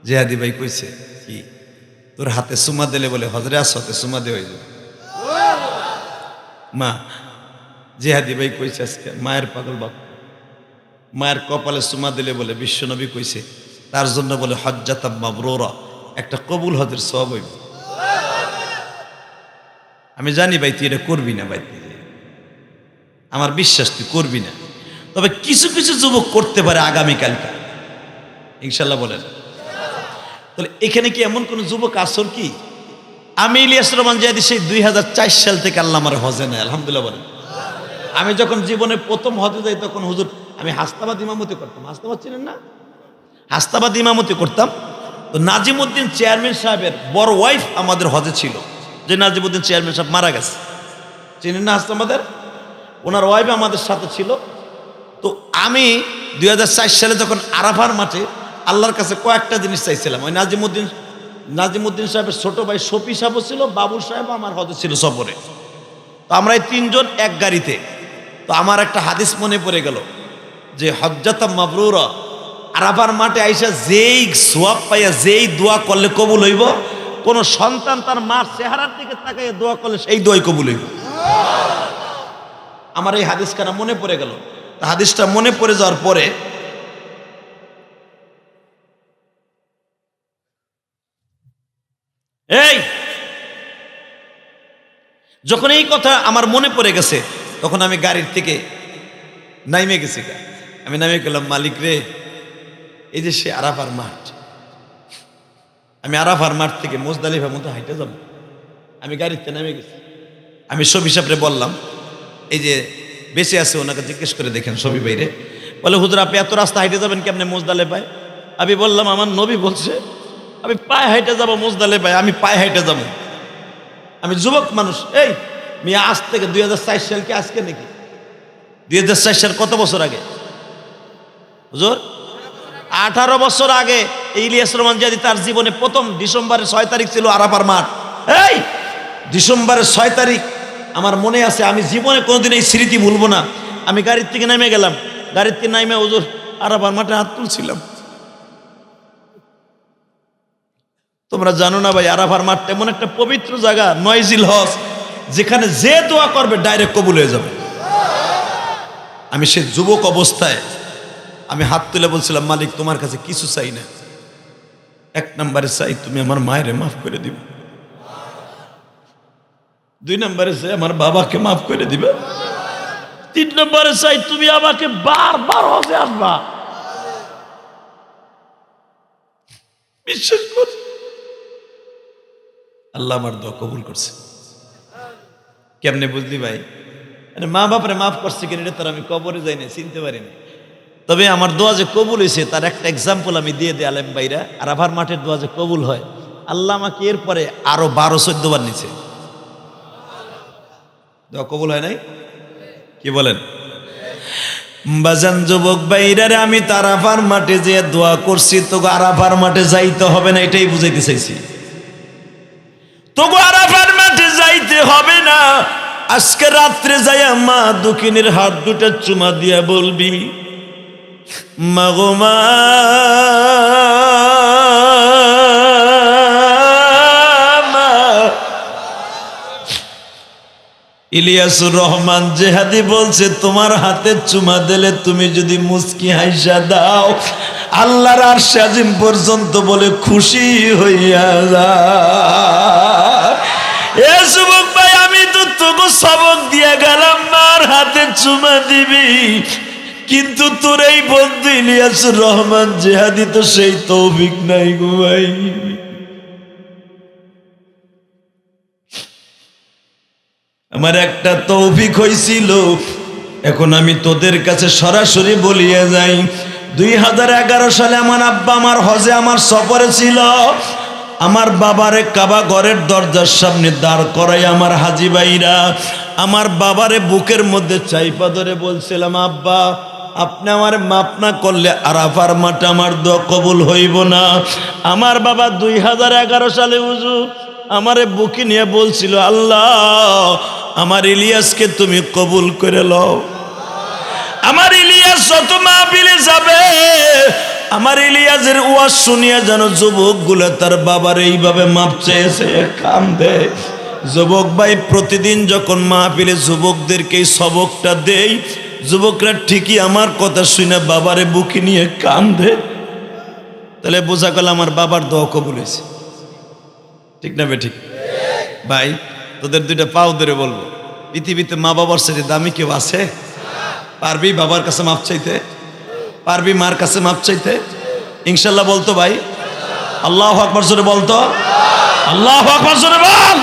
জেহাদি ভাই কইছে কি তোর হাতে সুমা দিলে বলে হজরে আসতে সুমা দিয়ে হয়ে যাবে। মা জেহাদি ভাই কইছে আজকে মায়ের পাগল বাপ, মায়ের কপালে সুমা দিলে বলে বিশ্বনবী কইছে তার জন্য বলে হজ্জাতাম মাবরুরা, একটা কবুল হজের সওয়াব হইবে। আমি জানি ভাই তুই এটা করবি না, ভাই আমার বিশ্বাস তুই করবি না, তবে কিছু কিছু যুবক করতে পারে আগামীকালকে ইনশাল্লাহ বলেন। তাহলে এখানে কি এমন কোন যুবক আসর কি? আমি ইলিয়াস রহমান জিহাদি সেই 2004 সাল থেকে আল্লাহ আমার হজে নেয়, আলহামদুলিল্লাহ বলেন। আমি যখন জীবনে প্রথম হজে যাই তখন হুজুর আমি হাস্তাবাদ ইমামতি করতাম। হাস্তাবাদ চিনেন না? হাস্তাবাদ ইমামতি করতাম। তো নাজিমউদ্দিন চেয়ারম্যান সাহেবের বড় ওয়াইফ আমাদের হজে ছিল, যে নাজিমউদ্দিন চেয়ারম্যান সাহেব মারা গেছে, চিনেন না হাস্তাবাদের? ওনার ওয়াইফ আমাদের সাথে ছিল। তো আমি 2004 সালে যখন আরাফার মাঠে আল্লাহর কাছে কয়েকটা জিনিস চাইছিলাম। ওই নাজিমউদ্দিন সাহেবের ছোট ভাই শফি সাহেবও ছিল, বাবুল সাহেব আমার হজে ছিল সফরে। তো আমরা এই 3 জন এক গাড়িতে। তো আমার একটা হাদিস মনে পড়ে গেল যে হজ্জাতাম মাবরুরা, আরাফার মাঠে আইসা যেই সোয়াব পাইয়া যেই দোয়া করলে কবুল হইব, কোন সন্তান তার মার চেহারার দিকে তাকাইয়া দোয়া করলে সেই দোয়াই কবুল হইব। আমার এই হাদিসখানা মনে পড়ে গেল। হাদিসটা মনে পড়ে যাওয়ার পরে এই যখন এই কথা আমার মনে পড়ে গেছে, তখন আমি গাড়ির থেকে নাইমে গেছি। আমি নামে গেলাম, মালিক রে, এই যে সে আরাফার মাঠ, আমি আরাফার মাঠ থেকে মুজদালিফার মতো হাইটে যাব। আমি গাড়িতে নেমে গেছি। আমি সবি সাহেবরে বললাম, এই যে বেঁচে আছে ওনাকে জিজ্ঞেস করে দেখেন সবি বাইরে। বলে হুজুর আপনি এত রাস্তা হাইটে যাবেন কেমনে মুজদালিফায়? আমি বললাম আমার নবী বলছে আমি পায়ে হাইটে যাবো মুজদালিফায়, আমি পায়ে হাইটে যাবো। আমি যুবক মানুষ। এই মিয়া, আজ থেকে 2004 সাল কি আজকে নাকি? 2004 সাল কত বছর আগে হুজুর? 18 বছর আগে ইলিয়াস রহমান জিয়াদি তার জীবনে প্রথম ডিসেম্বরের 6 তারিখ ছিল আরাফার মাঠ। এই ডিসেম্বরের 6 তারিখ আমার মনে আছে, আমি জীবনে কোনোদিন এই স্মৃতি ভুলবো না। আমি গাড়ির থেকে নেমে গেলাম, গাড়ির থেকে নামে হুজুর আরাফার মাঠে হাত তুলছিলাম। তোমরা জানো না ভাই, আরাফার মাঠটা এমন একটা পবিত্র জায়গা, নয়জিল হজ, যেখানে যে দোয়া করবে ডাইরেক্ট কবুল হয়ে যাবে। আমি সে যুবক অবস্থায় আমি হাত তুলে বলছিলাম, মালিক তোমার কাছে কিছু চাই না, 1 নম্বরে চাই তুমি আমার মায়ের মাফ করে দিবে, 2 নম্বরে চাই আমার বাবাকে মাফ করে দিবে, 3 নম্বরে চাই তুমি আমাকে বারবার হজে আসবা। বিশ্বাস কর, আল্লাহ আমার দোয়া কবুল করছে। কেমনে বুঝলি ভাই? মা বাপরে মাফ করছে কিনা এটা তার আমি কবরে যাই না, চিনতে পারি না। তবে আমার দোয়া যে কবুল হয়েছে তার একটা এক্সাম্পল আমি দিয়ে দিই আলেম ভাইরা। আরাফার মাঠের দোয়া যে কবুল হয়, আল্লাহ আমাকে এরপরে আরো 12-14 বার নিচ্ছে। দোয়া কবুল হয় নাই? কি বলেন বাজান যুবক ভাইরা? আমি তো আরাফার মাঠে যে দোয়া করছি, তোকে আরাফার মাঠে যাইতে হবে না, এটাই বুঝাইতে চাইছি। তোকে আরাফার মাঠে যাইতে হবে না। আজকে রাত্রে যাইয়া মা দক্ষিণের হাত দুটা চুমা দিয়া বলবি, মাগো মা, ইলিয়াসুর রহমান জেহাদি বলছে তোমার হাতে চুমা দিলে তুমি যদি মুস্কি হাইসা দাও, আল্লাহর আরশ আজিম পর্যন্ত বলে খুশি হইয়া যায়। এ যুবক ভাই, আমি তো তোকে সবক দিয়া গেলাম মার হাতে চুমা দিবি, কিন্তু তোর এই বন্ধু ইলিয়াসুর রহমান জেহাদি তো সেই তৌফিক নাই গো ভাই। আমার একটা তৌফিক হয়েছিল, এখন আমি তোদের কাছে সরাসরি বলিয়ে যাই। 2011 সালে আমার আব্বা আমার হজে আমার সফরে ছিল। আমার বাবারে কাবা ঘরের দরজার সামনে দাঁড় করাই আমার হাজি ভাইরা আমার বাবারে বুকের মধ্যে চাইপা ধরে বলছিলাম, আব্বা আপনি আমার মাপ না করলে আরাফার মাঠে আমার দোয়া কবুল হইব না। আমার বাবা 2011 সালে হুজুর আমারে বুকে নিয়ে বলছিল, আল্লাহ আমার ইলিয়াসকে তুমি কবুল করে লও। আমার ইলিয়াস যত মাহফিলে যাবে, আমার ইলিয়াসের ওয়াজ শুনিয়া যেন যুবকগুলো তার বাবার এইভাবে মাপ চেয়েছে কান্দে। যুবক ভাই, প্রতিদিন যখন মাহফিলে যুবকদেরকে সবকটা দেই, যুবকরা ঠিকই আমার কথা শুনে বাবারে বুকে নিয়ে কান্দে। তাহলে বোঝা গেল আমার বাবার দোয়া কবুল হয়েছে। ঠিক না বে ঠিক? ভাই তোদের 2টা পাও ধরে বলবো, পৃথিবীতে মা বাবার সাথে দামি কেউ আছে? পারবি বাবার কাছে মাপ চাইতে? পারবি মার কাছে মাপ চাইতে? ইনশাল্লাহ বলতো ভাই? আল্লাহু আকবার জোরে বলতো, আল্লাহু আকবার জোরে বল।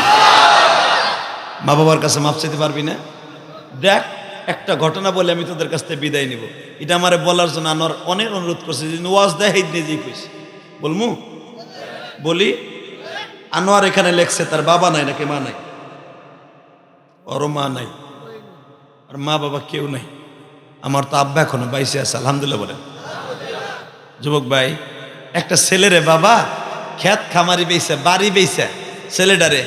মা বাবার কাছে মাপ চাইতে পারবি না? দেখ একটা ঘটনা বলে আমি তোদের কাছ থেকে বিদায় নিব। এটা আমারে বলার জন্য আনোয়ার অনেক অনুরোধ করছে, যে ওয়াজ দেয় নিজেই কইছে। বলমু? বলি? আনোয়ার এখানে লেখছে তার বাবা নাই নাকি মা নাই? ওরও মা নাই, আর মা বাবা কেউ নাই। আমার তো আব্বা এখনো বাইসে আছে, আলহামদুলিল্লাহ বলেন। যুবক ভাই, একটা ছেলেরে বাবা খেত খামারি বেইছে, বাড়ি বেইছে, ছেলেটারে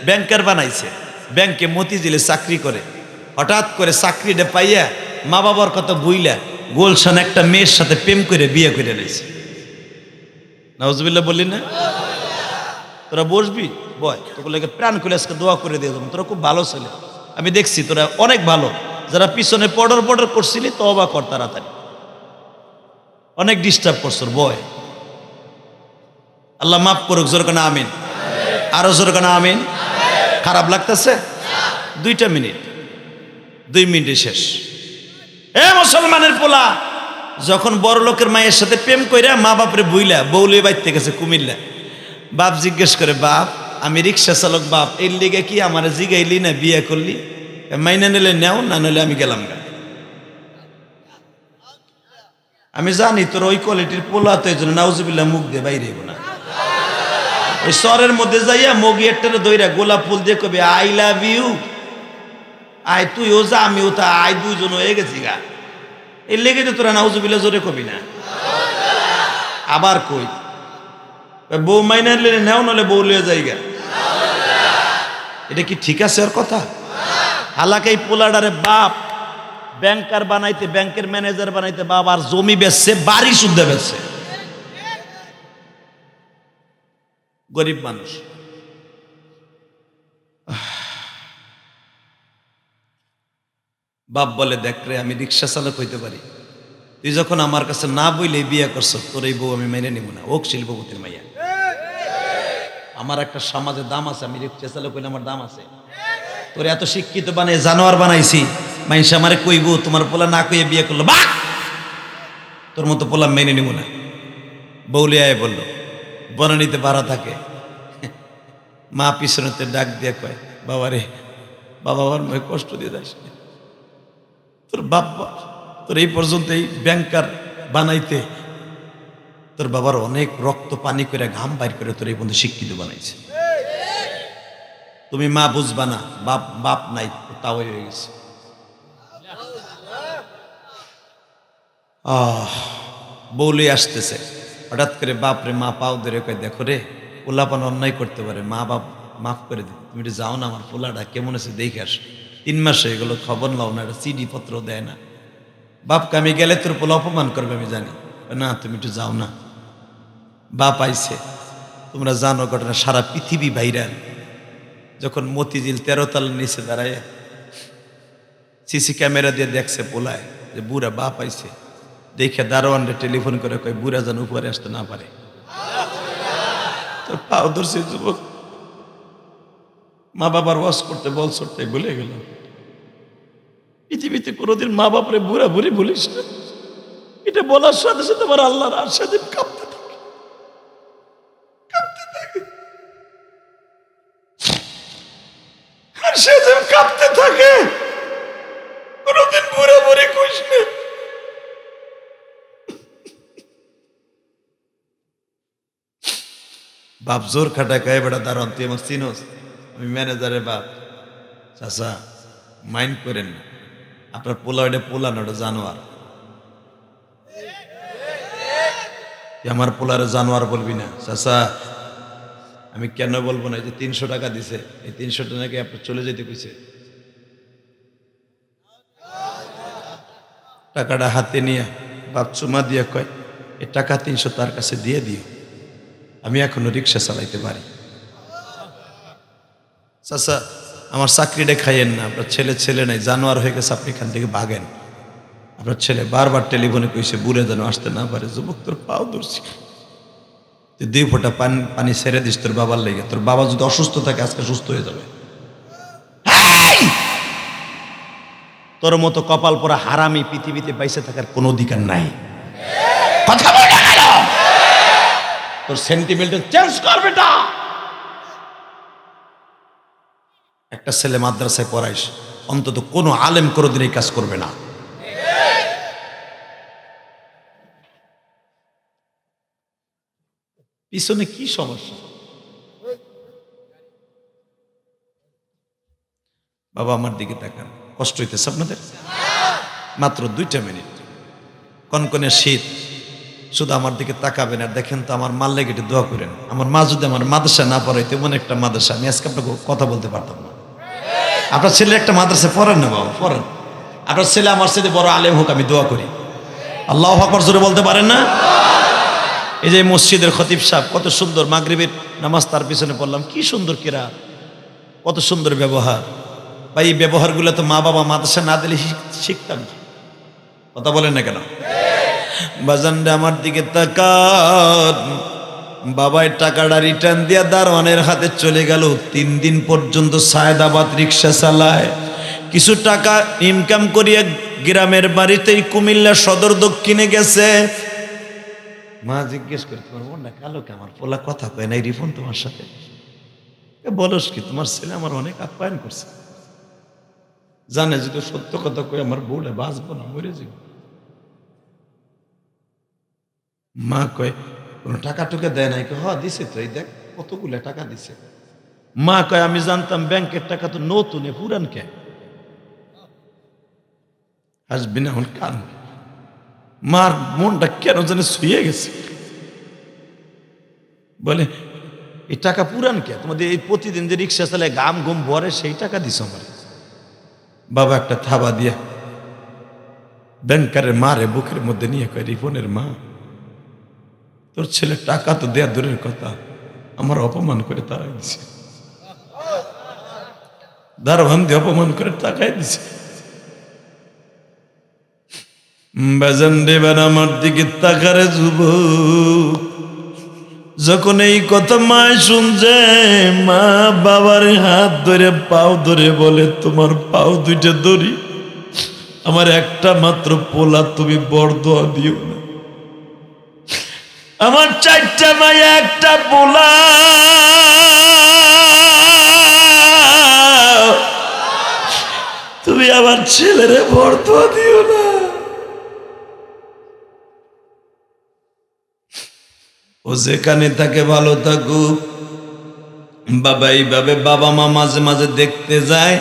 ব্যাংকার বানাইছে, ব্যাংকে মতিঝিলে চাকরি করে। হঠাৎ করে চাকরিটা পাইয়া মা বাবার কথা বুইলা গোলশান একটা মেয়ের সাথে প্রেম করে বিয়ে করে নিয়েছে। নাউজুবিল্লাহ বললি না? তোরা বসবি, বয় তোকে প্রাণ খুলে আজকে দোয়া করে দিয়ে যাবো। তোরা খুব ভালো ছেলে, আমি দেখছি তোরা অনেক ভালো। যারা পিছনে পডর পডর করছিলি তওবা কর তাড়াতাড়ি, অনেক ডিস্টার্ব করছর বয়। আল্লাহ মাফ করুক, জোর কানা আমিন, আরো জোর কানা আমিন। খারাপ লাগতেছে? 2 মিনিট, 2 মিনিটে শেষ। এ মুসলমানের পোলা, যখন বড় লোকের মায়ের সাথে প্রেম কইরা মা বাপরে বুইলা বউলে বাইতে গেছে কুমিল্লা, বাপ জিজ্ঞেস করে, বাপ আমি রিক্সা চালক, বাপ এর লেগে কি আমার জিগাইলি না বিয়ে করলি? মাইনা নিলে নেও, না নিলে আমি গেলাম গা। আমি জানি তোর ওই কোয়ালিটির পোলা, তো এই জন্য নাউজুবিল্লাহ মুখ দিয়ে বাইরে না। ওই শহরের মধ্যে যাইয়া মগি একটা দইরা গোলাপ ফুল দিয়ে কবি আই লাভ ইউ, আয় তুইও যা আমিও তা, আয় দুইজন হয়ে গেছি গা। এর লেগে তো তোরা নাউজুবিল্লাহ জোরে কবি না। আবার কই বউ মাইনা নিলে নেও, নলে বউ লিয়ে যাইগা। এটা কি ঠিক আছে ওর কথা? হালাকে এই পোলাডারে বাপ ব্যাংকার বানাইতে, ব্যাংকের ম্যানেজার বানাইতে বাপ আর জমি বেচছে, বাড়ি শুদ্ধ বেচছে। গরিব মানুষ। বাপ বলে, দেখ রে আমি রিক্সা চালক হইতে পারি, তুই যখন আমার কাছে না বইলে বিয়ে করছ, তোর এই বউ আমি মেনে নিব না। ওক শিল্পপতির মাইয়া, আমার একটা সমাজে দাম আছে, আমি রিক্সা চালক হইলে আমার দাম আছে। তোর এত শিক্ষিত বানাই জানোয়ার বানাইছি, মাইনসা আমারে কইব তোমার পোলা না কইয়ে বিয়ে করলো, বা তোর মতো পোলা মেনে নিব না। বউলিয়ায় বলল, বনানীতে ভাড়া থাকে, মা পিছনেতে ডাক দিয়ে কয়, বাবা রে বাবা, আমার মেয়ে কষ্ট দিয়ে যাস, তোর বাবা তোর এই পর্যন্ত এই ব্যাংকার বানাইতে তোর বাবার অনেক রক্ত পানি করে ঘাম বাইর করে তোর এই পর্যন্ত শিক্ষিত বানাইছে। তুমি মা বুঝবা না, বাপ বাপ নাই, তাও হয়ে গেছে। বউলি আসতেছে, হঠাৎ করে বাপরে মা পাও ধরে কয়, দেখো রে পোলাপান অন্যায় করতে পারে, মা বাপ মাফ করে দিতে, তুমি একটু যাও না, আমার পোলাটা কেমন আছে দেখে আস। 3 মাস হয়ে গেলো, খবর নাও না, একটা চিঠি পত্র দেয় না। বাপকে আমি গেলে তোর পোলা অপমান করবে আমি জানি, না তুমি একটু যাও না। বাপ আইছে, তোমরা জানো ঘটনা সারা পৃথিবী ভাইরাল। যখন মতিঝিল 13 তলার নিচে দাঁড়ায় সিসি ক্যামেরা দিয়ে দেখছে পোলায় যে বুড়া বাপ আইছে, দেখে দারোয়ানরে টেলিফোন করে কয়, বুড়া যেন উপরে আসতে না পারে। তোর পাও ধরছে যুবক, মা বাবার ওয়াজ করতে বলছো তাই ভুলে গেল। পৃথিবীতে কোনোদিন মা বাপরে বুড়া বুড়ি বলিস না। এটা বলার সাথে সাথে আমার আল্লাহর আরশে কাঁপতে থাকে, কাঁপতে থাকে, আরশে কাঁপতে থাকে। কোনোদিন বুড়া বুড়ি কইস না। বাপ জোর খাটায় কয়, বেটা দাঁড়ান, তুই আমার চিনোস, আমি ম্যানেজারের বাপ। চাচা মাইন্ড করেন না, আপনার পোলা ওটা পোলা না, ওটা জানোয়ার। আমার পোলারে জানোয়ার বলবি না। চাচা আমি কেন বলবো না, যে 300 টাকা দিছে, এই 300 টাকা নাকি আপনার চলে যেতে কইছে। টাকাটা হাতে নিয়ে বাপ চুমা দিয়ে কয়, এই টাকা 300 তার কাছে দিয়ে দিও, আমি এখনো রিক্সা চালাইতে পারি। চাচা আমার চাকরিটা খাইয়েন না, আপনার ছেলে ছেলে নাই, জানোয়ার হয়ে গেছে, আপনি এখান থেকে ভাগেন। আপনার ছেলে বারবার টেলিফোনে কইছে বুড়ে যেন আসতে না পারে। যুবক তোর পাও ধরছি, তুই 2 ফোঁটা পানি ছেড়ে দিস তোর বাবার লেগে। তোর বাবা যদি অসুস্থ থাকে আজকে সুস্থ হয়ে যাবে। তোর মতো কপাল পরা হারামি পৃথিবীতে বাইসে থাকার কোনো অধিকার নাই। কথা বল না কেন? তোর সেন্টিমেন্ট চেঞ্জ কর বেটা। একটা ছেলে মাদ্রাসায় পড়াইস, অন্তত কোনো আলেম কোনোদিন এই কাজ করবে না। পিছনে কি সমস্যা? বাবা আমার দিকে তাকান, কষ্ট হইতেছে আপনাদের? মাত্র 2টা মিনিট, কনকনে শীত, শুধু আমার দিকে তাকাবেন আর দেখেন তো আমার মাল লেগে একটু দোয়া করেন। আমার মা যদি আমার মাদ্রাসা না পড়াইতে, এমন একটা মাদ্রাসা আমি আজকে আপনাকে কথা বলতে পারতাম না। আপনার ছেলে একটা মাদ্রাসায় পড়েন না বাবা, পড়েন। আপনার ছেলে আমার সাথে বড় আলেম হোক, আমি দোয়া করি। আল্লাহু আকবার জোরে বলতে পারেন না? এই যে মসজিদের খতিব সাহেব কত সুন্দর, মাগরিবের নামাজ তার পিছনে পড়লাম, কি সুন্দর কিরাত, কত সুন্দর ব্যবহার। ভাই এই ব্যবহারগুলো তো মা বাবা মাদ্রাসা না দিলে শিখতাম কি? কথা বলেন না কেন? বাজানরে আমার দিকে তাকান। বাবাই টাকাটা রিটার্ন দিয়া দারোয়ানের হাতে চলে গেল। 3 দিন পর্যন্ত সায়দাবাদ রিক্সা চালায়, কিছু টাকা ইনকাম করিয়া গ্রামের বাড়িতেই কুমিল্লা সদর দক্ষিণে গেছে। মা জিজ্ঞেস করে, তোমার মনটা কালো কে? আমার পোলা কথা কয় নাই রিফন তোমার সাথে? বলস কি, তোমার ছেলে আমার অনেক আপ্যায়ন করছে, জানে যদি সত্য কথা কই আমার বউলে বাঁচবো না, মরে যাব। মা কয় কোন টাকা টুকে দেয় নাই? হ দিছে তো, এই দেখ কতগুলো টাকা দিছে। মা কয় আমি জানতাম ব্যাংকের টাকা তো নতুন, পুরান কে? আসবি না এখন কান। মার মনটা কেন জানে শুয়ে গেছে। বলে এই টাকা পুরান কে? তোমাদের এই প্রতিদিন যে রিক্সা চালায় গাম গুম ভরে সেই টাকা দিছ আমার। বাবা একটা থাবা দিয়া ব্যাংকারের মারে বুকের মধ্যে নিয়ে কয়, রিপনের মা, তোর ছেলে টাকা তো দেয়া দূরের কথা, আমার অপমান করে তারাই দিছে, দারোয়ান দিয়ে অপমান করে টাকাই দিছে। বাজান দেবার আমার দিকে তাকারে যুবক, যখন এই কথা মায় শুনছে, মা বাবার হাত ধরে পাও ধরে বলে, তোমার পাও দুইটা ধরি, আমার একটা মাত্র পোলা, তুমি বরদোয়া দিও না। আমার 4টা মায়া একটা পোলা, তুমি আমার ছেলেরে বরদোয়া দিও না। ও যেখানে থাকে ভালো থাকুক। বাবা এইভাবে বাবা মা মাঝে মাঝে দেখতে যায়,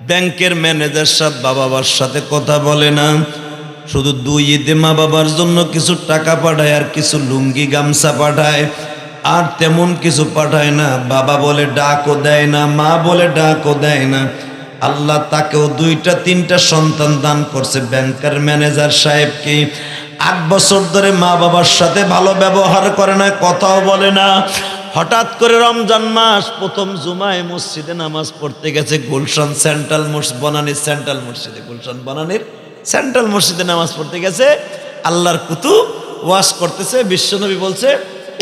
ব্যাংকের ম্যানেজার সাহেব বাবার সাথে কথা বলে না, শুধু 2 ঈদে মা বাবার জন্য কিছু টাকা পাঠায় আর কিছু লুঙ্গি গামছা পাঠায়, আর তেমন কিছু পাঠায় না। বাবা বলে ডাকও দেয় না, মা বলে ডাকও দেয় না। আল্লাহ তাকেও 2টা 3টা সন্তান দান করছে। ব্যাংকের ম্যানেজার সাহেবকে 8 বছর ধরে মা বাবার সাথে ভালো ব্যবহার করে না, কথাও বলে না। হঠাৎ করে রমজান মাস, প্রথম জুমায় মসজিদে নামাজ পড়তে গেছে, গুলশান সেন্ট্রাল মসজিদ, বনানীর সেন্ট্রাল মসজিদে, গুলশান বনানীর সেন্ট্রাল মসজিদে নামাজ পড়তে গেছে। আল্লাহর কুতুব ওয়াজ করতেছে, বিশ্বনবী বলছে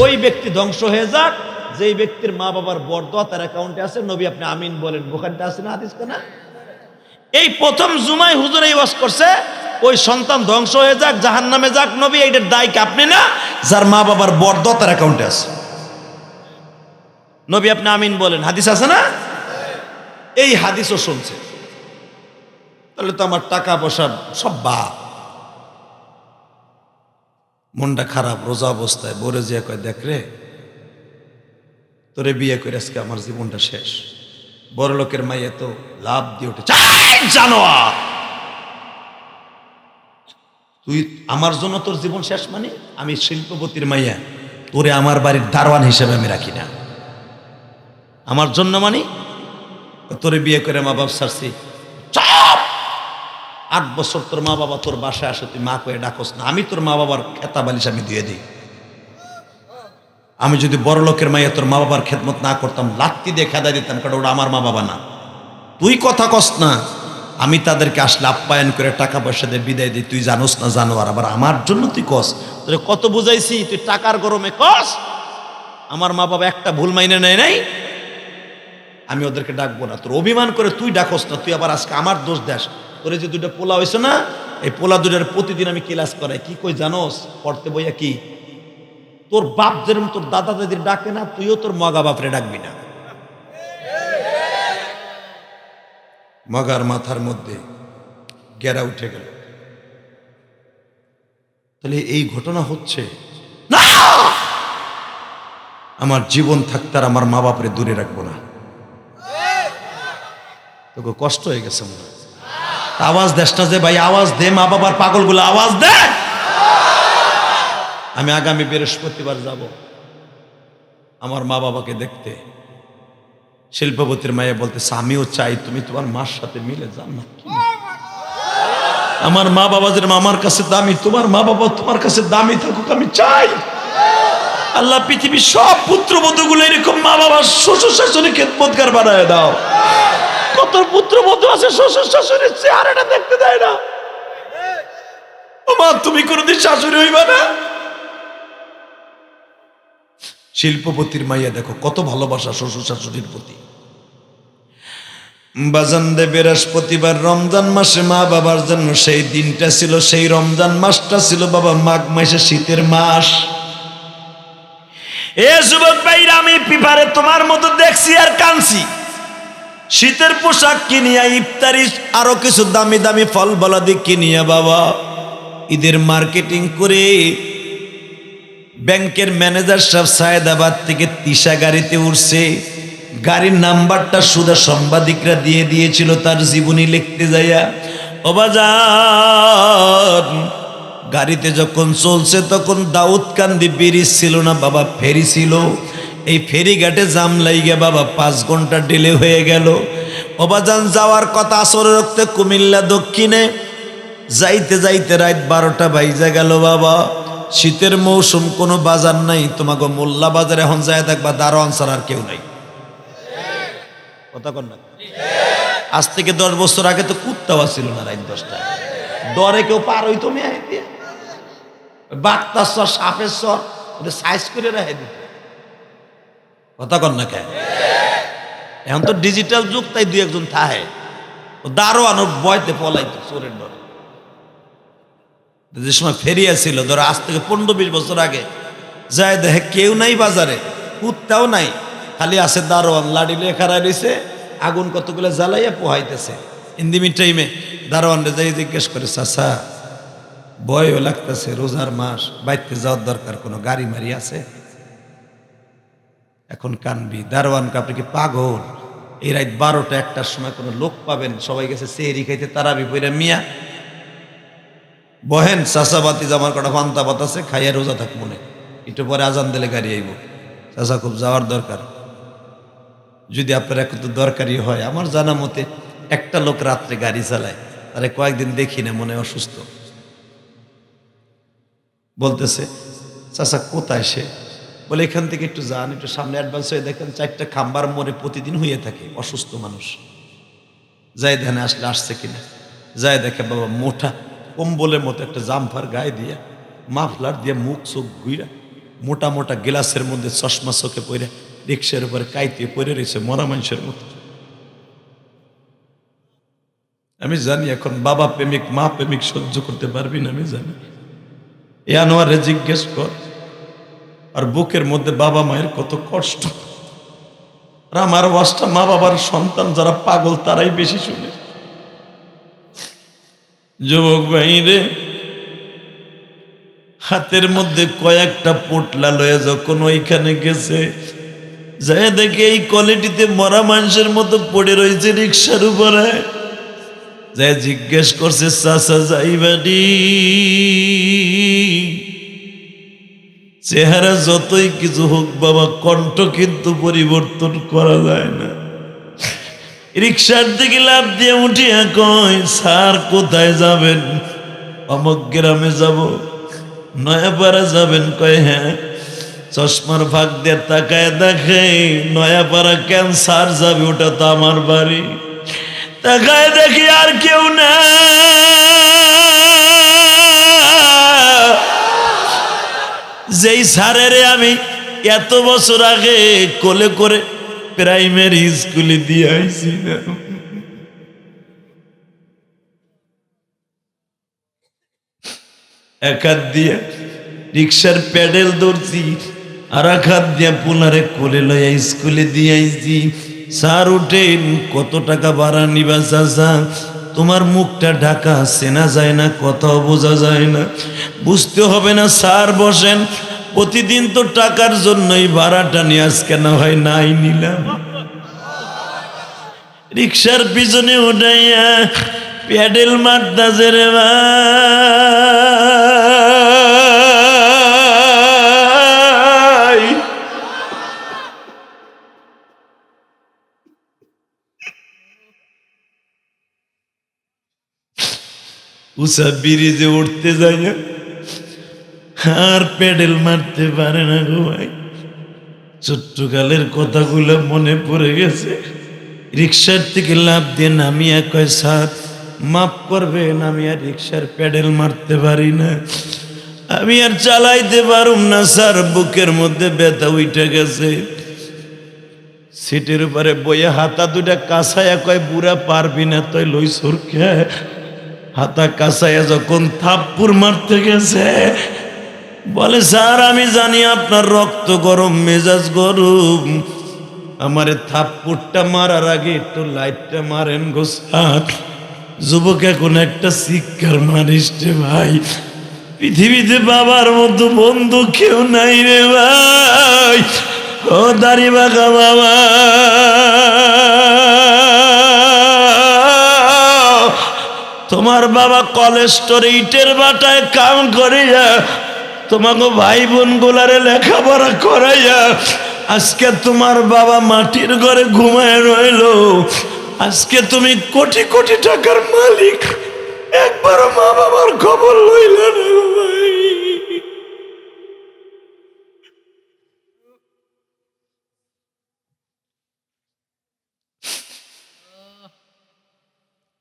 ওই ব্যক্তি ধ্বংস হয়ে যাক যেই ব্যক্তির মা বাবার বরদোয়া তার অ্যাকাউন্টে আছে। নবী আপনি আমিন বলেন, বুখারীতে আছে না হাদিস না? এই প্রথম জুমায় হুজুর এই ওয়াজ করছে, ওই সন্তান ধ্বংস হয়ে যাক, জাহান্নামে যাক। নবী এইটার দায় কি আপনি না, যার মা বাবার বরদোয়া তার অ্যাকাউন্টে আছে? নবী আপনি আমিন বলেন, হাদিস আছে না? এই হাদিসও শুনছে, তাহলে তো আমার টাকা পয়সা সব বাপ। মনটা খারাপ, রোজা অবস্থায় বলে যে কয়, দেখ রে, তোরে বিয়ে করে আজকে আমার জীবনটা শেষ। বড় লোকের মাইয়া তো লাভ দিয়ে উঠে, জানোয়ার তুই আমার জন্য তোর জীবন শেষ? মানে আমি শিল্পপতির মাইয়া, তোরে আমার বাড়ির দারোয়ান হিসেবে আমি রাখি না, আমার জন্য মানে তোরে বিয়ে করে মা বাবা ছাড়ছি। 8 বছর তোর মা বাবা তোর বাসায় আসে, তুই মা কয়ে ডাকস না। আমি তোর মা বাবার খেতা বালিশ আমি দিয়ে দিই। আমি যদি বড় লোকের মাইয়া তোর মা বাবার খেদমত না করতাম, লাত্তি দিয়ে খেদা দিতাম, কারণ ওরা আমার মা বাবা না। তুই কথা কস না, আমি তাদেরকে আসলে আপ্যায়ন করে টাকা পয়সা দিয়ে বিদায় দিই। তুই জানোস না জানোয়ার, আবার আমার জন্য তুই কস। তোরে কত বুঝাইছি, তুই টাকার গরমে কস। আমার মা বাবা একটা ভুল মাইনে নেয় নাই, আমি ওদেরকে ডাকবো না। তোর অভিমান করে তুই ডাকস না, তুই আবার আজকে আমার দোষ দেস। তোরে যে 2টা পোলা হয়েছে না, এই পোলা 2টার প্রতিদিন আমি ক্লাস করাই। কি কই জানোস? পড়তে বইয়া কি, তোর বাপ যেরকম তোর দাদা দাদির ডাকে না, তুইও তোর মগা বাপরে ডাকবি না। মগার মাথার মধ্যে গেরা উঠে গেল। তাহলে এই ঘটনা হচ্ছে না, আমার জীবন থাকতে আর আমার মা বাপরে দূরে রাখবো না। তোকে কষ্ট হয়ে গেছে মনে হয়, আওয়াজ দেশ না যে ভাই, আওয়াজ দে, মা বাবার পাগলগুলো আওয়াজ দে। আমি আগামী বৃহস্পতিবার যাব আমার মা বাবাকে দেখতে। শিল্পপতির মায়ে বলতেছে, আমিও চাই তুমি তোমার মার সাথে মিলে যান না। আমার মা বাবা যেরকম আমার কাছে দামি, তোমার মা বাবা তোমার কাছে দামি থাকুক, আমি চাই। আল্লাহ পৃথিবীর সব পুত্রবধূগুলো এরকম মা বাবার শ্বশুর শাশুড়ি খেদমতগার বানায় দাও। কত পুত্রবধূ আছে শ্বশুর শাশুড়ির চেহারাটা দেখতে দেয় না। ও মা, তুমি কোনদিন শাশুড়ি হইবা না? শিল্পপতির মাইয়া দেখো কত ভালোবাসা শ্বশুর শাশুড়ির প্রতি। বাজান দে, বৃহস্পতিবার রমজান মাসে মা বাবার জন্য সেই দিনটা ছিল, সেই রমজান মাসটা ছিল বাবা মাঘ মাসে, শীতের মাস। এ যুবক ভাইরা, আমি পিপারে তোমার মতো দেখছি আর কাঁদছি। শীতের পোশাক কিনিয়া, ইফতারি আরো কিছু দামি দামি ফল বলাদি কিনিয়া বাবা ঈদের মার্কেটিং করে ব্যাংকের ম্যানেজার সাহেব সায়েদাবাদ থেকে তিশা গাড়িতে উঠছে। গাড়ির নাম্বারটা সুদা সাংবাদিকরা দিয়ে দিয়েছিল তার জীবনী লিখতে যাইয়া। অবাজান গাড়িতে যখন চলছে তখন দাউদকান্দি ব্রিজ ছিল না বাবা, ফেরি ছিল। এই ফেরিঘাটে জাম লাইগে বাবা 5 ঘন্টা ডিলে হয়ে গেল। অবাজান যাওয়ার কথা আসরে রক্তে কুমিল্লা দক্ষিণে, যাইতে যাইতে রাত 12টা বাইজা গেল বাবা। শীতের মৌসুম, কোনো বাজার নাই। তোমাকে মোল্লা বাজারে এখন যায় দেখবা দারোয়ান ছাড়া আর কেউ নাই। কথা কন না? আজ থেকে 10 বছর আগে তো কুত্তাও ছিল না রাত 10টায়। ডরে কেউ পার হইতো মেয়ে দিয়ে বাক্তার সর, সাপের সর, ওদের সাইজ করে রেখে দিত। কথা কন না কেন? এখন তো ডিজিটাল যুগ, তাই 2-1 থাহে। দারোয়ান ওর ভয়তে পলাইতো চোরের ডরে। যে সময় ফেরিয়া ছিল ধরো আজ থেকে 15-20 বছর আগে, যায় দেখে কেউ নাই বাজারে, কুত্তাও নাই, খালি আছে দারোয়ান লাড়ি লেখা রয়েছে, আগুন কতগুলো জ্বালাইয়া পোহাইতেছে। ইন্দিমি টাইমে দারোয়ান যাই জিজ্ঞেস করে, চাচা ভয়ও লাগতেছে, রোজার মাস, বাইতে যাওয়ার দরকার, কোনো গাড়ি মারি আছে? এখন কানবি। দারোয়ান আপনি কি পাগল? এই রাত 12টা 1টার সময় কোনো লোক পাবেন? সবাই গেছে সেহরি খাইতে, তারাবি পইরা। মিয়া বহেন, চাচা বাতি জামার কটা পান্তা ভাত আছে, খাইয়া রোজা থাক মনে, একটু পরে আজান দিলে গাড়ি আইব। চাচা খুব যাওয়ার দরকার। যদি আপনার এখন তো দরকারই হয়, আমার জানা মতে একটা লোক রাত্রে গাড়ি চালায়, তারে কয়েকদিন দেখি না, মনে অসুস্থ। বলতেছে, চাচা কোথায় সে? বলে এখান থেকে একটু যান, একটু সামনে অ্যাডভান্স হয়ে দেখেন 4টা খাম্বার মোড়ে প্রতিদিন হয়ে থাকে অসুস্থ মানুষ। যাই ধ্যানে আসলে আসছে কিনা। যাই দেখে বাবা মোটা কম্বলের মতো একটা জামফার গায়ে দিয়ে, মাফলার দিয়ে মুখ চোখ ঘুইরা, মোটা মোটা গ্লাসের মধ্যে চশমা চোখে পরে, রিক্সার উপরে কাইতে পরে রয়েছে মরা মানুষের মতো। আমি জানি এখন বাবা প্রেমিক মা প্রেমিক সহ্য করতে পারবি না, আমি জানি। এ আনোয়ারে জিজ্ঞেস কর, আর বুকের মধ্যে বাবা মায়ের কত কষ্ট। আর আমার ওয়াজটা মা বাবার সন্তান যারা পাগল তারাই বেশি শুনে। যুবক ভাইরে, হাতের মধ্যে কয়েকটা পোটলা লয়ে যখন ওইখানে গেছে, যাই দেখে এই কোয়ালিটিতে মরা মানুষের মতো পড়ে রয়েছে রিক্সার উপরে। যাই জিজ্ঞেস করছে, চাচা যাইবানি? চেহারা যতই কিছু হোক বাবা, কণ্ঠ কিন্তু পরিবর্তন করা যায় না। রিক্সার দিকে লাফ দিয়ে উঠিয়া কয়, স্যার কোথায় যাবেন? অমুক গ্রামে যাব। নয়াপাড়া যাবেন? কয় হ্যাঁ। চশমার ভাগ দিয়ে তাকায় দেখে, নয়াপাড়া কেন স্যার যাবে? ওটা তো আমার বাড়ি। তাকায় দেখি আর কেউ না, যেই স্যারের আমি এত বছর আগে কোলে করে প্রাইমারি স্কুলে দিয়ে আইছি না। এক হাত দিয়ে রিক্সার প্যাডেল ধরছি, আর এক হাত দিয়ে পুনারে কোলে লইয়া স্কুলে দিয়ে আইছি। স্যার উঠেন, কত টাকা ভাড়া নিবা চাচা? তোমার মুখটা ঢাকা, চেনা যায় না, কথাও বোঝা যায় না। বুঝতে হবে না স্যার, বসেন। প্রতিদিন তো টাকার জন্যই ভাড়াটা নিয়ে, আজকে না হয় নাই নিলাম। রিক্সার পিছনে উঠাইয়া প্যাডেল মারতাছে রে ভাই। উষা ব্রিজে উঠতে যায় না, আর প্যাডেল মারতে পারে না গো ভাই। ছোট্টকালের কথাগুলো মনে পড়ে গেছে। রিক্সার থেকে লাফ দিয়ে নামিয়া কয় স্যার মাফ করবেন, আমি আর রিক্সার প্যাডেল মারতে পারি না, আমি আর চালাইতে পারুম না স্যার, বুকের মধ্যে ব্যথা উঠে গেছে। সিটের উপরে বইয়া হাতা দুটা কাঁসাইয়া কয় বুড়া পারবি না তুই লই সরকে। হাতা কাঁসাইয়া যখন থাপ্পড় মারতে গেছে বলে স্যার আমি জানি আপনার রক্ত গরম, মেজাজ গরম, আমারে থাপ্পড়টা মারার আগে একটু লাইটটা মারেন গো স্যার। যুবক এখন একটা শিক্ষার মারিস রে ভাই, পৃথিবীতে বাবার মতো বন্ধু কেউ নাই রে ভাই। ও দাড়ি বাঁকা বাবা, তোমার বাবা কলেস্টোরে ইটের বাটায় কাম করিয়া তোমাকে ভাই বোন গুলারে লেখাপড়া করাইয়া আজকে তোমার বাবা মাটির ঘরে ঘুমায় রইল। আজকে তুমি কোটি কোটি টাকার মালিক, একবারও মা বাবার খবর লইল না ভাই।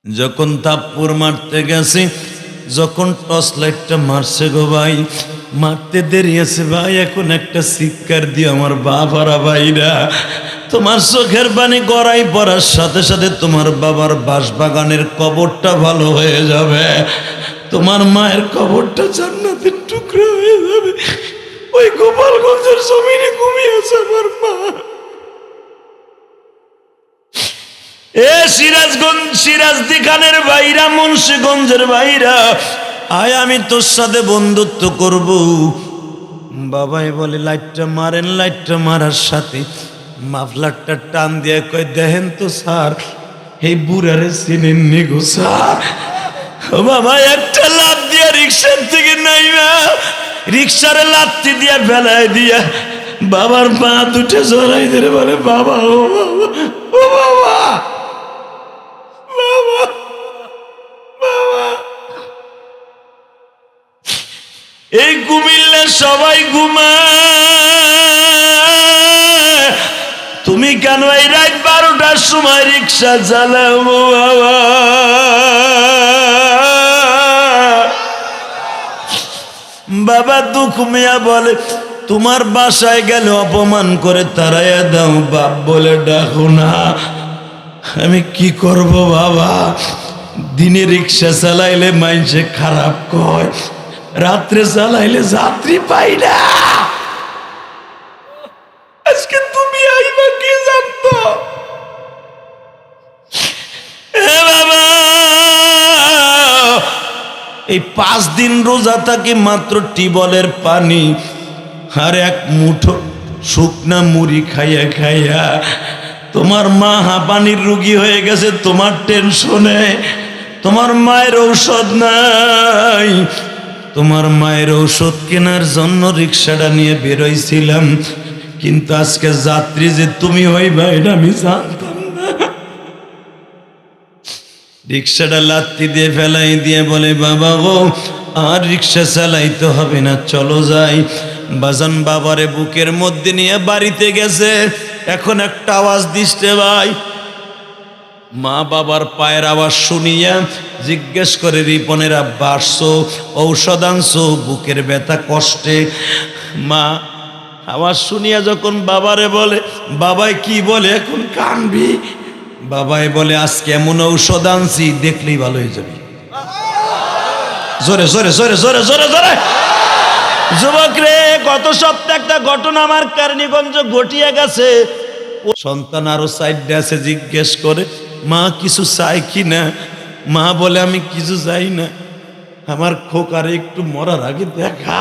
যখন থাপ্পড় মারতে গেছে, যখন টর্চ লাইটটা মারছে গো ভাই, মারতে দেরি আছে ভাই, এখন একটা চিৎকার দিয়ে আমার বাবারা ভাইরা, তোমার চোখের পানি গড়াই পড়ার সাথে সাথে তোমার বাবার বাঁশবাগানের কবরটা ভালো হয়ে যাবে, তোমার মায়ের কবরটা জান্নাতের টুকরা হয়ে যাবে। ওই গোপালগঞ্জের জমিনে ঘুমিয়ে আছে আমার মা। এ সিরাজগঞ্জ, সিরাজদি খানের ভাইরা, মুন্সিগঞ্জের ভাইরা, আয় আমি তোর সাথে বন্ধুত্ব করব। বাবাই বলে লাইটটা মারেন, লাইটটা মারার সাথে মাফলারটা টান দিয়ে কয় দেখেন তো স্যার এই বুড়ারে চিনেননি গো স্যার। ও বাবা একটা লাফ দিয়া রিক্সার থেকে নাইবা, রিক্সারে লাথি দিয়া ফেলায় দিয়া বাবার পা দুটো জড়াই ধরে বলে বাবা, ও বাবা, ও বাবা, বাবা, বাবা। এই কুমিল্লার সবাই ঘুমায়, তুমি কেন এই রাত 12টার সময় রিক্সা চালাও বাবা? বাবা দুঃখ মিয়া বলে তোমার বাসায় গেলে অপমান করে তাড়াইয়া দাও, বাপ বলে ডাকো না। আমি কি করব বাবা, দিনে রিক্সা চালাইলে মাইনসে খারাপ কয়, রাত্রে চালাইলে যাত্রী পাই না। আজকে তুমি আইবা কি জানতো? এ বাবা এই 5 দিন রোজা থাকে, মাত্র টিবলের পানি আর এক মুঠো শুকনা মুড়ি খাইয়া খাইয়া তোমার মা হাঁপানির রুগী হয়ে গেছে তোমার টেনশনে। তোমার মায়ের ঔষধ নাই, তোমার মায়ের ঔষধ কেনার জন্য রিক্সাটা নিয়ে বেরোইছিলাম, কিন্তু আজকে যাত্রী যে তুমি হইবা এটা আমি জানতাম না। রিক্সাটা লাত্তি দিয়ে ফেলাই দিয়ে বলে বাবা গো আর রিক্সা চালাইতে হবে না, চলো যাই। বাজান বাবারে বুকের মধ্যে নিয়ে বাড়িতে গেছে, এখন একটা আওয়াজ দিচ্ছে ভাই। মা বাবার পায়ের আওয়াজ শুনিয়া জিজ্ঞেস করে রিপনের আব্বা আসছো, ঔষধ আনছো, বুকের ব্যথা কষ্টে? মা আওয়াজ শুনিয়া যখন বাবারে বলে, বাবাই কি বলে এখন কানবি, বাবাই বলে আজকে এমন ঔষধ আনছি দেখলেই ভালো হয়ে যাবে। জোরে জোরে জোরে জোরে জোরে জোরে। যুবক রে, গত সপ্তাহে একটা ঘটনা আমার কারণীগঞ্জ ঘটিয়ে গেছে। সন্তান আরো সাইডে আছে, জিজ্ঞেস করে মা কিছু চাই কি না? মা বলে আমি কিছু চাই না, আমার খোকারে একটু মরার আগে দেখা।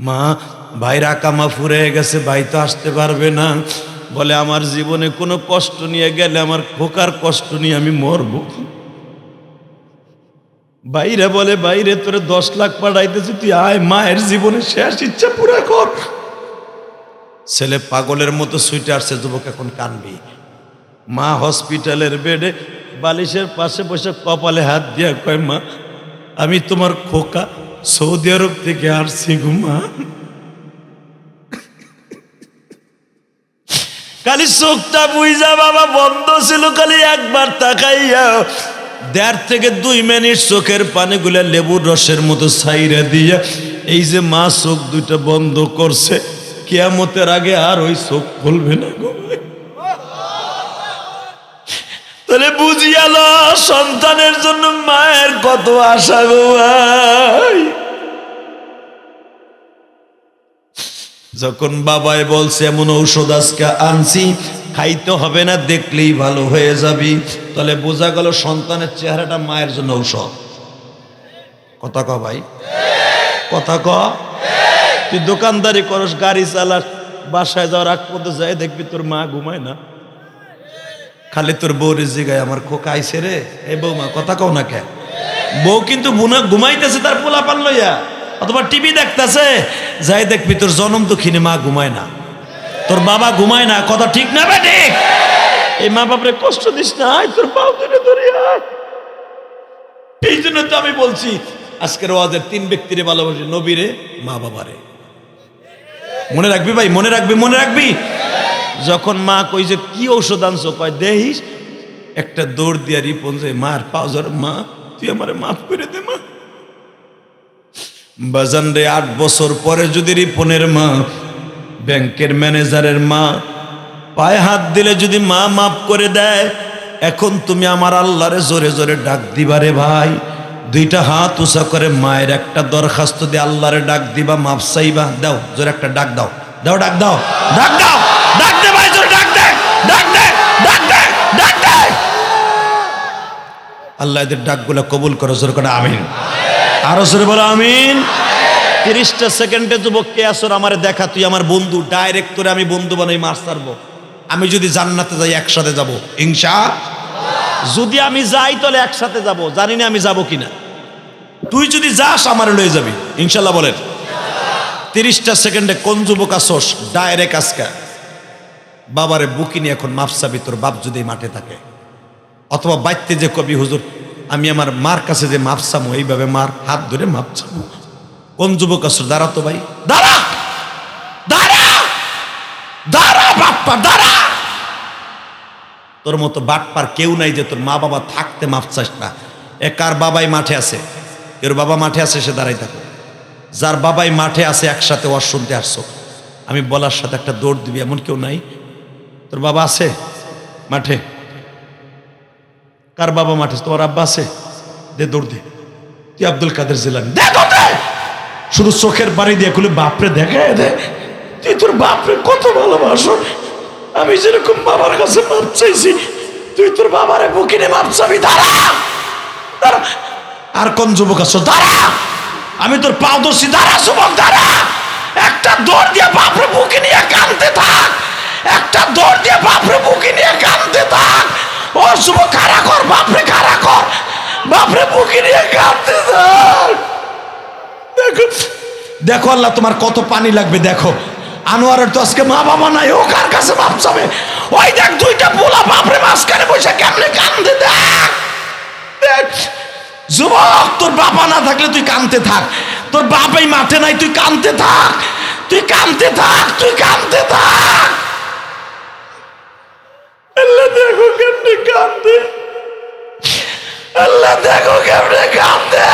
মা ভাইরা কামা ফুরে গেছে, ভাই তো আসতে পারবে না, বলে আমার জীবনে কোনো কষ্ট নিয়ে গেলে আমার খোকার কষ্ট নিয়ে আমি মরবো। বাইরে বলে বাইরে তোরে 10 লাখ পাঠাইতেছি, তুই আয়, মায়ের জীবনে শেষ ইচ্ছা পুরা কর। ছেলে পাগলের মতো ছুটে আসছে, যুবক এখন কানবি। মা হসপিটালের বেডে বালিশের পাশে বসে কপালে হাত দিয়া কয় মা আমি তোমার খোকা, সৌদি আরব থেকে আসছি গো মা। খালি চোখটা বুঝা বাবা বন্ধ ছিল, খালি একবার তাকাইয়া 1.5 থেকে 2 মিনিট চোখের পানিগুলা লেবুর রসের মতো ছাইরা দিয়া এই যে মা চোখ দুইটা বন্ধ করছে, কিয়ামতের আগে আর ওই চোখ খুলবে না গো। তাহলে বুঝিয়াল সন্তানের জন্য মায়ের কত আশা গো ভাই। যখন বাবাই বলছে এমন ঔষধ আজকে আনছি, খাইতে হবে না, দেখলেই ভালো হয়ে যাবি, তাহলে বোঝা গেল সন্তানের চেহারাটা মায়ের জন্য ঔষধ। কথা ক ভাই, কথা ক। তুই দোকানদারি করস, গাড়ি চালাস, বাসায় যাওয়ার আগ পর্যন্ত যায় দেখবি তোর মা ঘুমায় না, খালি তোর বউরে জিগায় আমার খোকা আইছে রে, এই বৌমা কথা কও না কে। বউ কিন্তু ঘুমাইতেছে তার পোলাপান লইয়া, অথবা টিভি দেখতেছে, যাই দেখবি তোর জনম দুঃখিনী মা ঘুমায় না, তোর বাবা ঘুমায় না। কথা ঠিক না বে ঠিক? এই মা বাপরে কষ্ট দিস না, আয় তোর পাও ধরে ধরে আয়। এই জন্য তো আমি বলছি আজকের ওয়াজের 3 ব্যক্তিরে ভালোবাসি, নবীরে, মা বাবারে। মনে রাখবি ভাই, মনে রাখবি, মনে রাখবি। যখন মা কই যে কি ঔষধ আনছো, কয় দেহিস, একটা দৌড় দিয়া রিপন যে মার পাও ধরে, মা তুই আমারে মাফ করে দে মা। বাজান রে, 8 বছর পরে যদি রিপনের মা, ব্যাংকের ম্যানেজারের মা পায়ে হাত দিলে যদি মা মাফ করে দেয়, এখন তুমি আমার আল্লাহরে জোরে জোরে ডাক দিবারে ভাই। 2টা হাত উঁচা করে মায়ের একটা দরখাস্ত দিয়ে আল্লাহরে ডাক দিবা, মাফ চাইবা। দাও জোরে একটা ডাক দাও, দাও ডাক দাও, ডাক দাও, ডাক দে ভাই, জোরে ডাক দে, ডাক দে, ডাক দে, ডাক দে। আল্লাহ এদের ডাকগুলো কবুল করো, জোরে করে আমিন। আরো জোরে বলো আমিন। 30টা সেকেন্ডে যুবক কে আসর আমারে দেখা, তুই আমার বন্ধু, ডাইরেক্ট করে আমি বন্ধু বানাই, মার ছাড়বো। আমি যদি জান্নাতে যাই একসাথে যাব ইনশাআল্লাহ। যদি আমি যাই তাহলে একসাথে যাব, জানি না আমি যাব কিনা। তুই যদি যাস আমারে লয়ে যাবি ইনশাআল্লাহ, বলেন। 30টা সেকেন্ডে কোন যুবক আসস ডাইরেক্ট আজকে বাবারে বুকিনি, এখন মাফ চাবি তোর বাপ যদি মাঠে থাকে, অথবা বাইতে যে কবি হুজুর আমি আমার মার কাছে যে মাফ চামো, এইভাবে মার হাত ধরে মাফ চামো। কোন যুবক আসর? দাঁড়া তো ভাই, দাঁড়া, দাঁড়া, দাঁড়া বাপ্পা, দাঁড়া। তোর মতো বাটপার কেউ নাই যে তোর মা বাবা থাকতে মাফ চাস না। কার বাবাই মাঠে আছে, এর বাবা মাঠে আছে, সে দাঁড়াই থাকো। যার বাবাই মাঠে আছে, একসাথে ওয়াজ শুনতে আসছো, আমি বলার সাথে একটা দৌড় দিবি, এমন কেউ নাই? তোর বাবা আছে মাঠে? কার বাবা মাঠে? তোমার আব্বা আছে? দে দৌড় দে। তুই আব্দুল কাদের জিলানী, দে দৌড় দে। শুধু চোখের বাড়ি দিয়ে খুলে বাপরে দেখে দে, তুই তোর বাপরে কত ভালোবাসো। আমি যেরকম বাবার কাছে মাপ চাইছি, তুই তোর বাবারে বুকিনে মাপ চাবি। দাঁড়া, দাঁড়া। আর কোন যুবক আছো? দাঁড়া, আমি তোর পাও ধরছি, দাঁড়া যুবক, দাঁড়া। একটা দৌড় দিয়ে বাপরে বুকে নিয়ে কাঁদতে থাক, একটা দৌড় দিয়ে বাপরে বুকে নিয়ে কাঁদতে থাক। ও যুবক, খাড়া কর, বাপরে খাড়া কর, বাপরে বুকে নিয়ে কাঁদতে থাক। দেখো, দেখো আল্লাহ তোমার কত পানি লাগবে। দেখো আনোয়ারের তো আজকে মা বাবা নাই, ও কার কাছে মাপ চাবে? ওই দেখ 2টা পোলা বাপরে মাঝখানে বসে কেমনে কান্দে, দেখ দেখ। যুবক, তোর বাবা না থাকলে তুই কাঁদতে থাক, তোর বাবাই মাঠে নাই, তুই কাঁদতে থাক, তুই কাঁদতে থাক, তুই কাঁদতে থাক। আল্লাহ দেখো কেমনে কাঁদে, আল্লাহ দেখো কেমনে কাঁদে।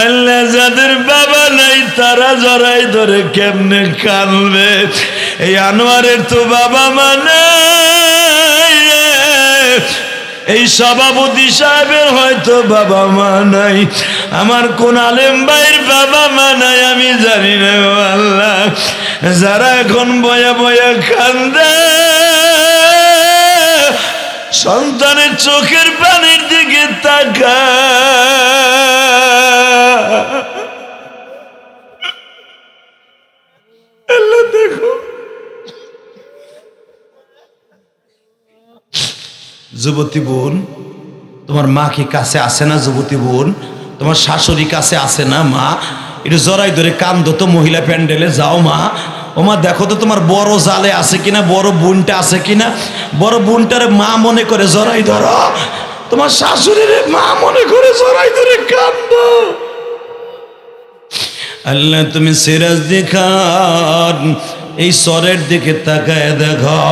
আল্লাহ যাদের বাবা নাই তারা জড়াই ধরে কেমনে কাঁদবে। এই আনোয়ারের তো বাবা মা নাই, এই সভাপতি সাহেবের হয়তো বাবা মা নাই, আমার কোন আলেম ভাইয়ের বাবা মা নাই, আমি জানি না আল্লাহ। যারা এখন বয়া বয়া কান্দে, সন্তানের চোখের পানির দিকে তাকায়, আল্লাহ দেখো। যুবতী বোন, তোমার মা কি কাছে আসে না? যুবতী বোন, তোমার শাশুড়ি কাছে আসে না? মা একটু জড়াই ধরে কান্দো তো, মহিলা প্যান্ডেলে যাও মা। ওমা দেখো তো তোমার বড় জালে আছে কিনা, বড় বোনটা আছে কিনা। বড় বোনটারে মা মনে করে জড়াই ধরো, তোমার শাশুড়ির মা মনে করে জড়াই ধরে কান্দো। আল্লাহ তুমি সিরাজ দেখান এই সরের দিকে তাকায় দেখো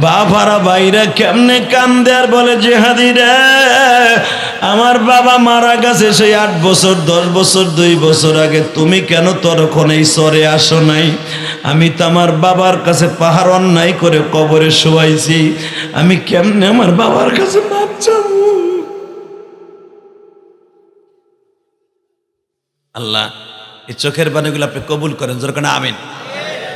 বাবারা বাইরা কেমনে কান্দে আর বলে জেহাদি রে আমার বাবা মারা গেছে সেই 8 বছর 10 বছর 2 বছর আগে, তুমি কেন তখন এই সরে আসো নাই? আমি তো আমার বাবার কাছে পাহাড় অন্যায় করে কবরে শোয়াইছি, আমি কেমনে আমার বাবার কাছে মাপ চাবো? আল্লাহ এই চোখের বাণীগুলো আপনি কবুল করেন, যেরকম আমিন।